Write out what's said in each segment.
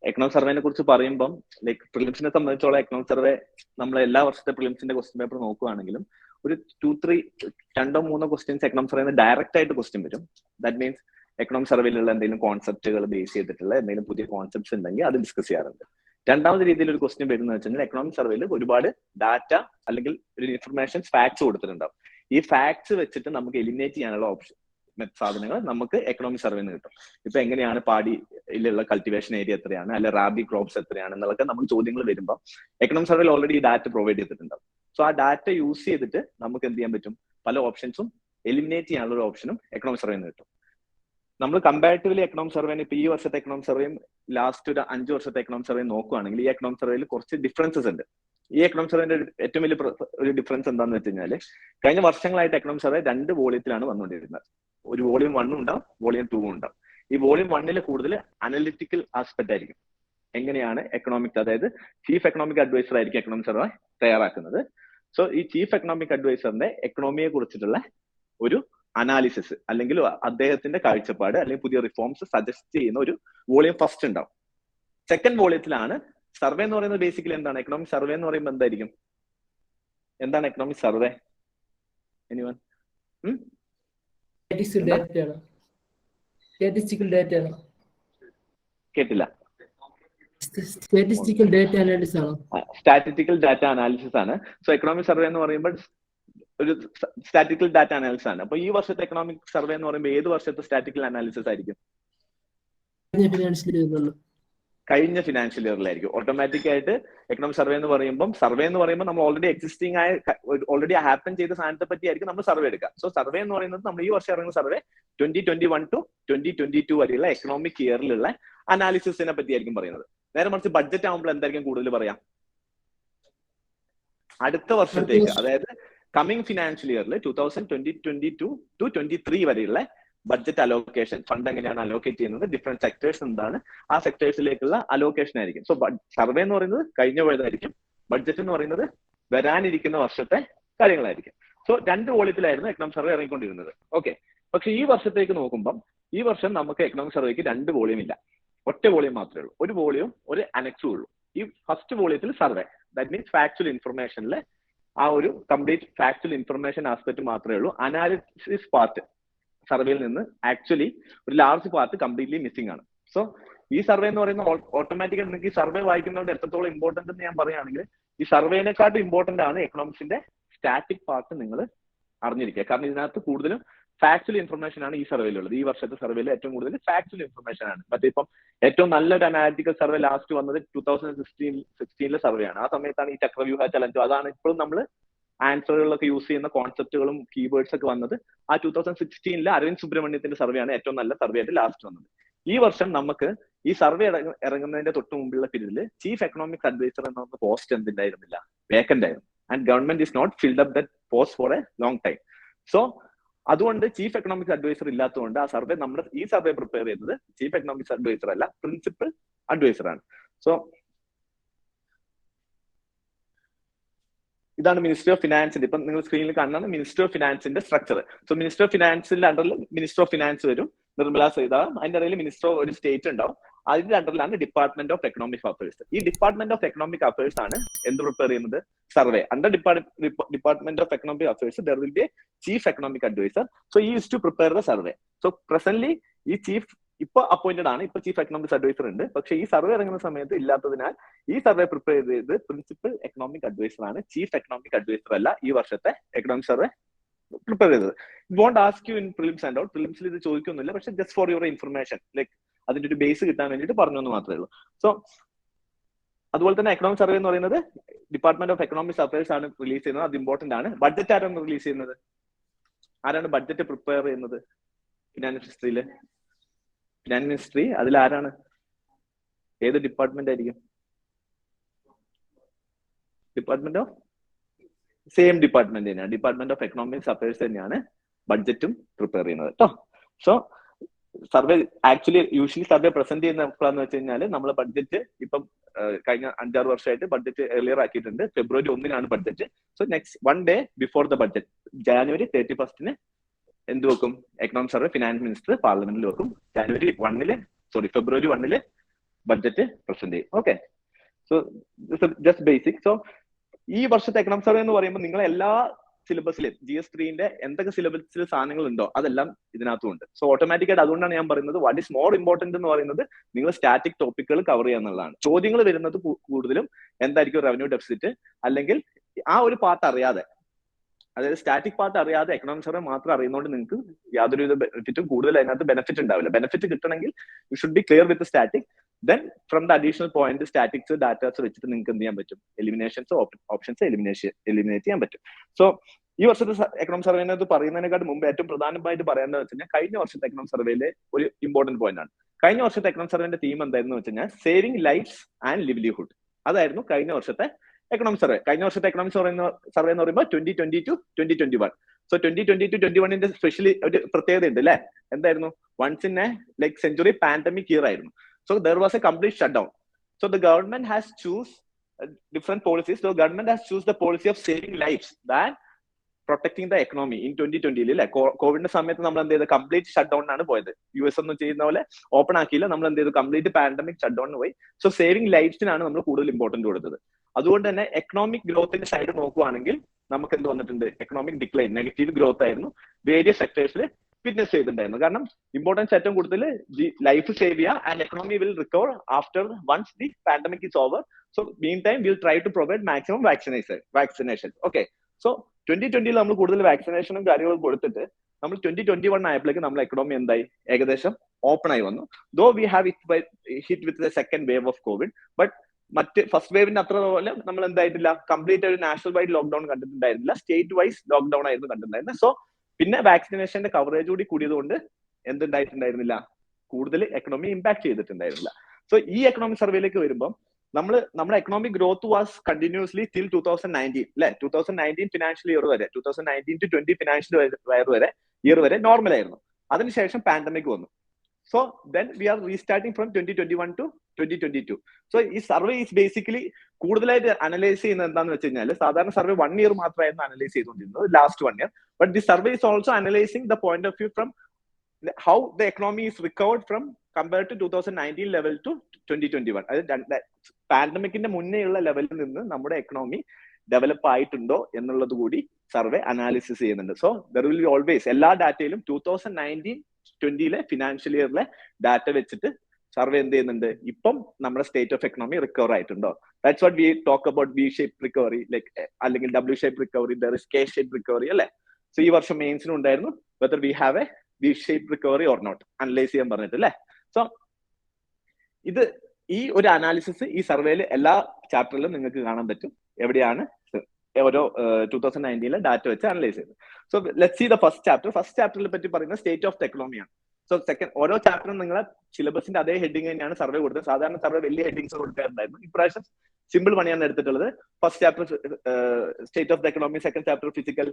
Economic സർവേനെ കുറിച്ച് പറയുമ്പം like പ്രിലിംസിനെ സംബന്ധിച്ചോളം എക്കണോമിക് സർവേ നമ്മൾ എല്ലാ വർഷത്തെ പ്രിലിംസിന്റെ ക്വസ്റ്റ്യൻ പേപ്പർ നോക്കുകയാണെങ്കിലും ഒരു 2-3 ക്വസ്റ്റ്യൻസ് എക്കണോമിക് സർവേന്ന് ഡയറക്റ്റ് ആയിട്ട് ക്വസ്റ്റ്യൻ വരും. ദാറ്റ് മീൻസ് എക്കണോമിക് സർവേയിലുള്ള എന്തെങ്കിലും കോൺസെപ്റ്റുകൾ ബേസ് ചെയ്തിട്ടുള്ള എന്തെങ്കിലും പുതിയ കോൺസെപ്റ്റ്സ് ഉണ്ടെങ്കിൽ അത് ഡിസ്കസ് ചെയ്യാറുണ്ട്. രണ്ടാമത്തെ രീതിയിൽ ഒരു ക്വസ്റ്റ്യൻ വരുന്നത് വെച്ചാൽ എക്കണോമിക് സർവേയിൽ ഒരുപാട് ഡാറ്റ അല്ലെങ്കിൽ ഒരു ഇൻഫർമേഷൻ ഫാക്ട്സ് കൊടുത്തിട്ടുണ്ടാവും. ഈ ഫാക്ട്സ് വെച്ചിട്ട് നമുക്ക് എലിമിനേറ്റ് ചെയ്യാനുള്ള ഓപ്ഷൻ സാധനങ്ങൾ നമുക്ക് എക്കണോമിക് സർവേന്ന് കിട്ടും. ഇപ്പൊ എങ്ങനെയാണ് പാടിയിലുള്ള കൾട്ടിവേഷൻ ഏരിയ എത്രയാണ്, അല്ലെ റാബി ക്രോപ്സ് എത്രയാണ് എന്നുള്ളതൊക്കെ നമുക്ക് ചോദ്യങ്ങൾ വരുമ്പോൾ എക്കണോമിക് സർവേയിൽ ഓൾറെഡി ഈ ഡാറ്റ പ്രൊവൈഡ് ചെയ്തിട്ടുണ്ടാവും. സോ ആ ഡാറ്റ യൂസ് ചെയ്തിട്ട് നമുക്ക് എന്ത് ചെയ്യാൻ പറ്റും, പല ഓപ്ഷൻസും എലിമിനേറ്റ് ചെയ്യാനുള്ള ഒരു ഓപ്ഷനും എക്കണോമിക് സർവേന്ന് കിട്ടും. നമ്മൾ കമ്പാരിറ്റീവ്ലി എക്കണോമിക് സർവേനെ ഇപ്പൊ ഈ വർഷത്തെ എക്കണോമിക് സർവേയും ലാസ്റ്റ് ഒരു 5 വർഷത്തെ എക്കണോമിക് സർവേയും നോക്കുകയാണെങ്കിൽ ഈ എക്കണോമിക് സർവേയിൽ കുറച്ച് ഡിഫറൻസസ് ഉണ്ട്. ഈ എക്കണോമിക് സർവേന്റെ ഏറ്റവും വലിയ ഒരു ഡിഫറൻസ് എന്താണെന്ന് വെച്ച് കഴിഞ്ഞാൽ കഴിഞ്ഞ വർഷങ്ങളായിട്ട് എക്കണോമിക് സർവേ 2 വോളിയത്തിലാണ് വന്നുകൊണ്ടിരുന്നത്. ഒരു വോളിയം 1 ഉണ്ടാവും, വോളിയം 2 ഉണ്ടാവും. ഈ വോളിയം 1 കൂടുതൽ അനലിറ്റിക്കൽ ആസ്പെക്ട് ആയിരിക്കും. എങ്ങനെയാണ് എക്കണോമിക്, അതായത് ചീഫ് എക്കണോമിക് അഡ്വൈസർ ആയിരിക്കും എക്കണോമിക് സർവേ തയ്യാറാക്കുന്നത്. സോ ഈ ചീഫ് എക്കണോമിക് അഡ്വൈസറിന്റെ എക്കണോമിയെ കുറിച്ചിട്ടുള്ള ഒരു അനാലിസിസ് അല്ലെങ്കിൽ അദ്ദേഹത്തിന്റെ കാഴ്ചപ്പാട് അല്ലെങ്കിൽ പുതിയ റിഫോംസ് സജസ്റ്റ് ചെയ്യുന്ന ഒരു വോളിയം ഫസ്റ്റ് ഉണ്ടാവും. സെക്കൻഡ് വോളിയത്തിലാണ് സർവേ എന്ന് പറയുന്നത് ബേസിക്കലി എന്താണ്, എക്കണോമിക് സർവേ എന്ന് പറയുമ്പോൾ എന്തായിരിക്കും, എന്താണ് എക്കണോമിക് സർവേ? എനിവൺ? കേട്ടില്ല. സ്റ്റാറ്റിസ്റ്റിക്കൽ ഡാറ്റ അനാലിസിസ് ആണ്. സ്റ്റാറ്റിസ്റ്റിക്കൽ ഡാറ്റ അനാലിസിസ് ആണ്. സോ എക്കണോമിക് സർവേ എന്ന് പറയുമ്പോൾ ഒരു സ്റ്റാറ്റിക്കൽ ഡാറ്റ അനാലിസിസ് ആണ്. അപ്പൊ ഈ വർഷത്തെ എക്കണോമിക് സർവേ എന്ന് പറയുമ്പോൾ ഏത് വർഷത്തെ സ്റ്റാറ്റിക്കൽ അനാലിസിസ് ആയിരിക്കും? കഴിഞ്ഞ ഫിനാൻഷ്യൽ ഇയറിലായിരിക്കും. ഓട്ടോമാറ്റിക് ആയിട്ട് എക്കണോമിക് സർവേ എന്ന് പറയുമ്പോൾ നമ്മൾ ഓൾറെഡി എക്സിസ്റ്റിംഗ് ആയ ഓൾറെഡി ഹാപ്പൻ ചെയ്ത സാധനത്തെ പറ്റി ആയിരിക്കും നമ്മൾ സർവേ എടുക്കുക. സോ സർവേ എന്ന് പറയുന്നത് നമ്മൾ ഈ വർഷം ഇറങ്ങുന്ന സർവേ 2021 to 2022 വരെയുള്ള എക്കണോമിക് ഇയറിലുള്ള അനാലിസിസിനെ പറ്റി ആയിരിക്കും പറയുന്നത്. നേരെ മറിച്ച് ബഡ്ജറ്റ് ആകുമ്പോൾ എന്തായിരിക്കും കൂടുതൽ പറയാം, അടുത്ത വർഷത്തേക്ക്, അതായത് കമ്മിങ് ഫിനാൻഷ്യൽ ഇയറിൽ 2022 to 23 വരെയുള്ള ബഡ്ജറ്റ് അലോക്കേഷൻ, ഫണ്ട് എങ്ങനെയാണ് അലോക്കേറ്റ് ചെയ്യുന്നത്, ഡിഫറെന്റ് സെക്ടേഴ്സ് എന്താണ്, ആ സെക്ടേഴ്സിലേക്കുള്ള അലോക്കേഷൻ ആയിരിക്കും. സോ സർവേ എന്ന് പറയുന്നത് കഴിഞ്ഞ പോയതായിരിക്കും, ബഡ്ജറ്റ് എന്ന് പറയുന്നത് വരാനിരിക്കുന്ന വർഷത്തെ കാര്യങ്ങളായിരിക്കും. സോ 2 വോളിയത്തിലായിരുന്നു എക്കണോമിക് സർവേ ഇറങ്ങിക്കൊണ്ടിരുന്നത്. ഓക്കെ, പക്ഷെ ഈ വർഷത്തേക്ക് നോക്കുമ്പോൾ ഈ വർഷം നമുക്ക് എക്കണോമിക് സർവേക്ക് 2 വോളിയം ഇല്ല, ഒറ്റ വോളിയം മാത്രമേ ഉള്ളൂ. ഒരു വോളിയം ഒരു അനക്സും ഉള്ളൂ. ഈ ഫസ്റ്റ് വോളിയത്തിൽ സർവേ, ദാറ്റ് മീൻസ് ഫാക്ച്വൽ ഇൻഫർമേഷനിലെ ആ ഒരു കംപ്ലീറ്റ് ഫാക്ച്വൽ ഇൻഫർമേഷൻ ആസ്പെക്ട് മാത്രമേ ഉള്ളൂ. അനാലിസിസ് പാർട്ട് സർവേയിൽ നിന്ന് ആക്ച്വലി ഒരു ലാർജ് പാർട്ട് കംപ്ലീറ്റ്ലി മിസ്സിംഗ് ആണ്. സോ ഈ സർവേ എന്ന് പറയുന്നത് ഓട്ടോമാറ്റിക്കലി നിങ്ങൾക്ക് ഈ സർവേ വായിക്കുന്നതുകൊണ്ട് എത്രത്തോളം ഇമ്പോർട്ടന്റ് എന്ന് ഞാൻ പറയുകയാണെങ്കിൽ ഈ സർവേനെക്കാട്ടും ഇമ്പോർട്ടന്റ് ആണ് എക്കണോമിക്സിന്റെ സ്റ്റാറ്റിക് പാർട്ട് നിങ്ങൾ അറിഞ്ഞിരിക്കുക. കാരണം ഇതിനകത്ത് കൂടുതലും ഫാക്ച്വൽ ഇൻഫർമേഷൻ ആണ് ഈ സർവേയിലുള്ളത്. ഈ വർഷത്തെ സർവേയിൽ ഏറ്റവും കൂടുതൽ ഫാക്ച്വൽ ഇൻഫർമേഷൻ ആണ്. മറ്റേ ഇപ്പം ഏറ്റവും നല്ലൊരു അനാലിറ്റിക്കൽ സർവേ ലാസ്റ്റ് വന്നത് 2016 സർവേ ആണ്. ആ സമയത്താണ് ഈ ചക്രവ്യൂഹ ചലഞ്ചോ, അതാണ് ഇപ്പോഴും നമ്മൾ ആൻസറുകളൊക്കെ യൂസ് ചെയ്യുന്ന കോൺസെപ്റ്റുകളും കീവേഡ്സ് ഒക്കെ വന്നത്. ആ 2016 അരവിന്ദ് സുബ്രഹ്മണ്യത്തിന്റെ സർവേ ആണ് ഏറ്റവും നല്ല സർവേ ആയിട്ട് ലാസ്റ്റ് വന്നത്. ഈ വർഷം നമുക്ക് ഈ സർവേ ഇറങ്ങുന്നതിന്റെ തൊട്ട് മുമ്പുള്ള പീരീഡിൽ ചീഫ് എക്കണോമിക് അഡ്വൈസർ എന്ന പോസ്റ്റ് എന്തുണ്ടായിരുന്നില്ല, വേക്കന്റ് ആയിരുന്നു. And government is not filled up that post for a long time. So അതുകൊണ്ട് ചീഫ് എക്കണോമിക്സ് അഡ്വൈസർ ഇല്ലാത്തതുകൊണ്ട് ആ സർവേ നമ്മൾ ഈ സർവേ പ്രിപ്പയർ ചെയ്തത് ചീഫ് എക്കണോമിക്സ് അഡ്വൈസർ അല്ല, പ്രിൻസിപ്പൽ അഡ്വൈസർ ആണ്. സോ ഇതാണ് മിനിസ്ട്രി ഓഫ് ഫിനാൻസിന്റെ, ഇപ്പം നിങ്ങൾ സ്ക്രീനിൽ കാണുന്നതാണ് മിനിസ്ട്രി ഓഫ് ഫിനാൻസിന്റെ സ്ട്രക്ചർ. സോ മിനിസ്ട്രി ഓഫ് ഫിനാൻസിന്റെ അണ്ടറിൽ മിനിസ്റ്റർ ഓഫ് ഫിനാൻസ് വരും, നിർമ്മല സീതാരാമൻ. അതിന്റെ ഇടയിൽ മിനിസ്റ്റർ ഓഫ് ഒരു സ്റ്റേറ്റ് ഉണ്ടാവും. അതിന്റെ അണ്ടറിലാണ് ഡിപ്പാർട്ട്മെന്റ് ഓഫ് എക്കണോമിക് അഫയേഴ്സ്. ഈ ഡിപ്പാർട്ട്മെന്റ് ഓഫ് എക്കണോമിക് അഫയേഴ്സ് ആണ് എന്ത് പ്രിപ്പയർ ചെയ്യുന്നത്, survey. Under department of economic affairs there will be a chief economic adviser. So ഈ is to prepare the survey. So presently ഈ chief ഇപ്പൊ appointed ആണ്, ഇപ്പൊ chief economics adviser ഉണ്ട്. പക്ഷെ ഈ സർവേ ഇറങ്ങുന്ന സമയത്ത് ഇല്ലാത്തതിനാൽ ഈ സർവേ പ്രിപ്പയർ ചെയ്ത് പ്രിൻസിപ്പൽ എക്കണോമിക് അഡ്വൈസർ ആണ്, ചീഫ് എക്കണോമിക് അഡ്വൈസർ അല്ല ഈ വർഷത്തെ എക്കണോമിക് സർവേ പ്രിപ്പയർ ചെയ്തത്. Won't ask you in prelims and out. പ്രിലിംസിൽ ഇത് ചോദിക്കൊന്നുമില്ല, പക്ഷെ just for your information, like അതിന്റെ ഒരു ബേസ് കിട്ടാൻ വേണ്ടിയിട്ട് പറഞ്ഞു എന്ന് മാത്രമേ ഉള്ളൂ. സോ അതുപോലെ തന്നെ എക്കണോമിക് സർവേ എന്ന് പറയുന്നത് ഡിപ്പാർട്ട്മെന്റ് ഓഫ് എക്കണോമിക്സ് അഫയേഴ്സ് ആണ് റിലീസ് ചെയ്യുന്നത്. അത് ഇമ്പോർട്ടന്റ് ആണ്. ബഡ്ജറ്റ് ആരാണ് റിലീസ് ചെയ്യുന്നത്, ആരാണ് ബഡ്ജറ്റ് പ്രിപ്പയർ ചെയ്യുന്നത് ഫിനാൻസ് മിനിസ്ട്രിയില്? ഫിനാൻസ് മിനിസ്ട്രി അതിൽ ആരാണ്, ഏത് ഡിപ്പാർട്ട്മെന്റ് ആയിരിക്കും? ഡിപ്പാർട്ട്മെന്റ് ഓഫ് സെയിം ഡിപ്പാർട്ട്മെന്റ് തന്നെയാണ്, ഡിപ്പാർട്ട്മെന്റ് ഓഫ് എക്കണോമിക്സ് അഫയേഴ്സ് തന്നെയാണ് ബഡ്ജറ്റും പ്രിപ്പയർ ചെയ്യുന്നത് കേട്ടോ. So survey actually usually survey present ചെയ്യുന്ന എപ്പോഴാന്ന് വെച്ച് കഴിഞ്ഞാൽ നമ്മൾ ബഡ്ജറ്റ് ഇപ്പം കഴിഞ്ഞ 5-6 വർഷമായിട്ട് ബഡ്ജറ്റ് എർലിയർ ആക്കിയിട്ടുണ്ട്. ഫെബ്രുവരി 1 budget. So next 1 day before the budget, January 31 എന്ത് വെക്കും, എക്കണോമിക് സർവേ ഫിനാൻസ് മിനിസ്റ്റർ പാർലമെന്റിൽ വെക്കും. ഫെബ്രുവരി 1 ബഡ്ജറ്റ് പ്രസന്റ് ചെയ്യും. Okay, so just basic. So ഈ വർഷത്തെ എക്കണോമിക് സർവേ എന്ന് പറയുമ്പോൾ നിങ്ങൾ എല്ലാ സിലബസിലും GS3ന്റെ എന്തൊക്കെ സിലബസിൽ സാധനങ്ങൾ ഉണ്ടോ അതെല്ലാം ഇതിനകത്തും ഉണ്ട്. സോ ഓട്ടോമാറ്റിക്കായിട്ട് അതുകൊണ്ടാണ് ഞാൻ പറയുന്നത് വാട്ട് ഈസ് മോർ ഇമ്പോർട്ടന്റ് എന്ന് പറയുന്നത് നിങ്ങൾ സ്റ്റാറ്റിക് ടോപ്പിക്കുകൾ കവർ ചെയ്യുക എന്നുള്ളതാണ്. ചോദ്യങ്ങൾ വരുന്നത് കൂടുതലും എന്തായിരിക്കും റവന്യൂ ഡെഫിസിറ്റ്, അല്ലെങ്കിൽ ആ ഒരു പാർട്ട് അറിയാതെ, അതായത് സ്റ്റാറ്റിക് പാർട്ട് അറിയാതെ എക്കണോമിക് സർവേ മാത്രം അറിയുന്നതുകൊണ്ട് നിങ്ങൾക്ക് യാതൊരു വിധ ബെനിഫിറ്റും കൂടുതൽ അതിനകത്ത് ബെനിഫിറ്റ് ഉണ്ടാവില്ല. ബെനിഫിറ്റ് കിട്ടണമെങ്കിൽ you should be clear with static. Then from the additional point statics datas വെച്ചിട്ട് നിങ്ങൾക്ക് എന്ത് ചെയ്യാൻ പറ്റും, എലിമിനേഷൻസ് ഓപ്ഷൻസ് എലിമിനേറ്റ് ചെയ്യാൻ പറ്റും. സോ ഈ വർഷത്തെ എക്കണോമിക് സർവേനകത്ത് പറയുന്നതിനെക്കാട്ട് മുമ്പ് ഏറ്റവും പ്രധാനമായിട്ട് പറയേണ്ടത് വെച്ച് കഴിഞ്ഞാൽ കഴിഞ്ഞ വർഷത്തെ എക്കണോമിക് സർവേയിലെ ഒരു ഇമ്പോർട്ടന്റ് പോയിന്റ് ആണ്. കഴിഞ്ഞ വർഷത്തെ എക്കണോമിക് സർവേന്റെ തീം എന്തായിരുന്നു വെച്ച് കഴിഞ്ഞാൽ സേവിംഗ് ലൈഫ്സ് ആൻഡ് ലിവ്ലിഹുഡ്. അതായിരുന്നു കഴിഞ്ഞ വർഷത്തെ എക്കണോമിക് സർവേ. കഴിഞ്ഞ വർഷത്തെ എക്കണോമിക് സർവേ എന്ന് പറയുമ്പോൾ 2020 to 2021. സോ 2020 to 2021 സ്പെഷ്യലി ഒരു പ്രത്യേകത ഉണ്ട് അല്ലെ. എന്തായിരുന്നു, once in a like century pandemic year ആയിരുന്നു. So there was a complete shutdown. So the government has choose different policies. So government has choose the policy of saving lives than protecting the economy in 2020. അല്ലെ, കോവിഡിന്റെ സമയത്ത് നമ്മൾ എന്ത് ചെയ്ത് complete shut down ആണ് പോയത്. US ഒന്നും ചെയ്യുന്ന പോലെ ഓപ്പൺ ആക്കിയില്ല, നമ്മൾ എന്ത് ചെയ്തു കംപ്ലീറ്റ് പാൻഡമിക് ഷട്ട് ഡൗൺ പോയി. സോ സേവിംഗ് ലൈഫ്സിനാണ് നമ്മൾ കൂടുതൽ ഇമ്പോർട്ടന്റ് കൊടുത്തത്. അതുകൊണ്ട് തന്നെ എക്കണോമിക് ഗ്രോത്തിന്റെ സൈഡ് നോക്കുവാണെങ്കിൽ നമുക്ക് എന്ത് വന്നിട്ടുണ്ട്, എക്കണോമിക് ഡിക്ലൈൻ, നെഗറ്റീവ് ഗ്രോത്ത് ആയിരുന്നു വേരിയസ് സെക്ടേഴ്സിൽ വിറ്റ്നസ് ചെയ്തിട്ടുണ്ടായിരുന്നു. കാരണം ഇമ്പോർട്ടൻസ് ഏറ്റവും കൂടുതൽ ലൈഫ് സേവ് ചെയ്യുക and economy will recover after once the pandemic is over. So mean time will try to provide maximum vaccination. Okay, so 2020 നമ്മൾ കൂടുതൽ വാക്സിനേഷനും കാര്യങ്ങളും കൊടുത്തിട്ട് നമ്മൾ 2021 ആയപ്പോഴേക്ക് നമ്മൾ എക്കണോമി എന്തായി, ഏകദേശം ഓപ്പൺ ആയി വന്നു. Though we have hit with the second wave of COVID, but മറ്റ് ഫസ്റ്റ് വേവിന്റെ അത്ര പോലെ നമ്മൾ എന്തായിട്ടില്ല, കംപ്ലീറ്റ് ഒരു നാഷണൽ വൈഡ് ലോക്ക്ഡൌൺ കണ്ടിട്ടുണ്ടായിരുന്നില്ല, സ്റ്റേറ്റ് വൈസ് ലോക്ക്ഡൌൺ ആയിരുന്നു കണ്ടിട്ടുണ്ടായിരുന്നത്. സോ പിന്നെ വാക്സിനേഷന്റെ കവറേജ് കൂടി കൂടിയതുകൊണ്ട് എന്തുണ്ടായിട്ടുണ്ടായിരുന്നില്ല, കൂടുതൽ എക്കണോമി ഇമ്പാക്ട് ചെയ്തിട്ടുണ്ടായിരുന്നില്ല. സോ ഈ എക്കണോമിക് സർവേയിലേക്ക് വരുമ്പോൾ നമ്മുടെ economic growth was continuously till 2019 അല്ലെ. 2019 ഫിനാൻഷ്യൽ ഇയർ വരെ, 2019 to 20 ഫിനാൻഷ്യൽ ഇയർ വരെ നോർമൽ ആയിരുന്നു. അതിനുശേഷം പാൻഡമിക് വന്നു. So then we are restarting from 2021 to 2022. So ഈ സർവേ ഈസ് ബേസിക്കലി കൂടുതലായിട്ട് അനലൈസ് ചെയ്യുന്നത് എന്താണെന്ന് വെച്ച് കഴിഞ്ഞാൽ, സാധാരണ സർവേ 1 year മാത്രമായിരുന്നു അനലൈസ് ചെയ്തുകൊണ്ടിരുന്നത്, last 1 year. But the survey is also analyzing the point of view from how the economy is recovered from compared to 2019 level to 2021. അതായത് പാൻഡമിക്കിന്റെ മുന്നേയുള്ള ലെവലിൽ നിന്ന് നമ്മുടെ എക്കണോമി ഡെവലപ്പ് ആയിട്ടുണ്ടോ എന്നുള്ളത് കൂടി സർവേ അനാലിസിസ് ചെയ്യുന്നുണ്ട്. So there will be always എല്ലാ ഡാറ്റയിലും 2019-20 ഫിനാൻഷ്യൽ ഇയറിലെ ഡാറ്റ വെച്ചിട്ട് സർവേ എന്ത് ചെയ്യുന്നുണ്ട്, ഇപ്പം നമ്മുടെ സ്റ്റേറ്റ് ഓഫ് എക്കണോമി റിക്കവർ ആയിട്ടുണ്ടോ. That's what we talk about V shape recovery, like അല്ലെങ്കിൽ W shape recovery, there is K shape recovery അല്ലെ. സോ ഈ വർഷം മെയിൻസിനും ഉണ്ടായിരുന്നു whether we have a V shape recovery or not analyse ചെയ്യാൻ പറഞ്ഞിട്ട് അല്ലെ. സോ ഇത് ഈ ഒരു അനാലിസിസ് ഈ സർവേയിൽ എല്ലാ ചാപ്റ്ററിലും നിങ്ങൾക്ക് കാണാൻ പറ്റും, എവിടെയാണ് ഓരോ 2019 ഡാറ്റ വെച്ച് അനലൈസ് ചെയ്തത്. So let's see the first chapter. First ചാപ്റ്ററിനെ പറ്റി പറയുന്നത് സ്റ്റേറ്റ് ഓഫ് ദ എക്കണോമിയാണ്. സോ സെക്കൻഡ് ഓരോ ചാപ്റ്ററും നിങ്ങളെ സിലബസിന്റെ അതേ ഹെഡിങ് തന്നെയാണ് സർവേ കൊടുത്തത്. സാധാരണ സർവേ വലിയ ഹെഡിങ്സ് കൊടുക്കാറുണ്ടായിരുന്നു, ഇപ്രാവശ്യം സിമ്പിൾ പണിയാണ് എടുത്തിട്ടുള്ളത്. First chapter state of the economy, second chapter physical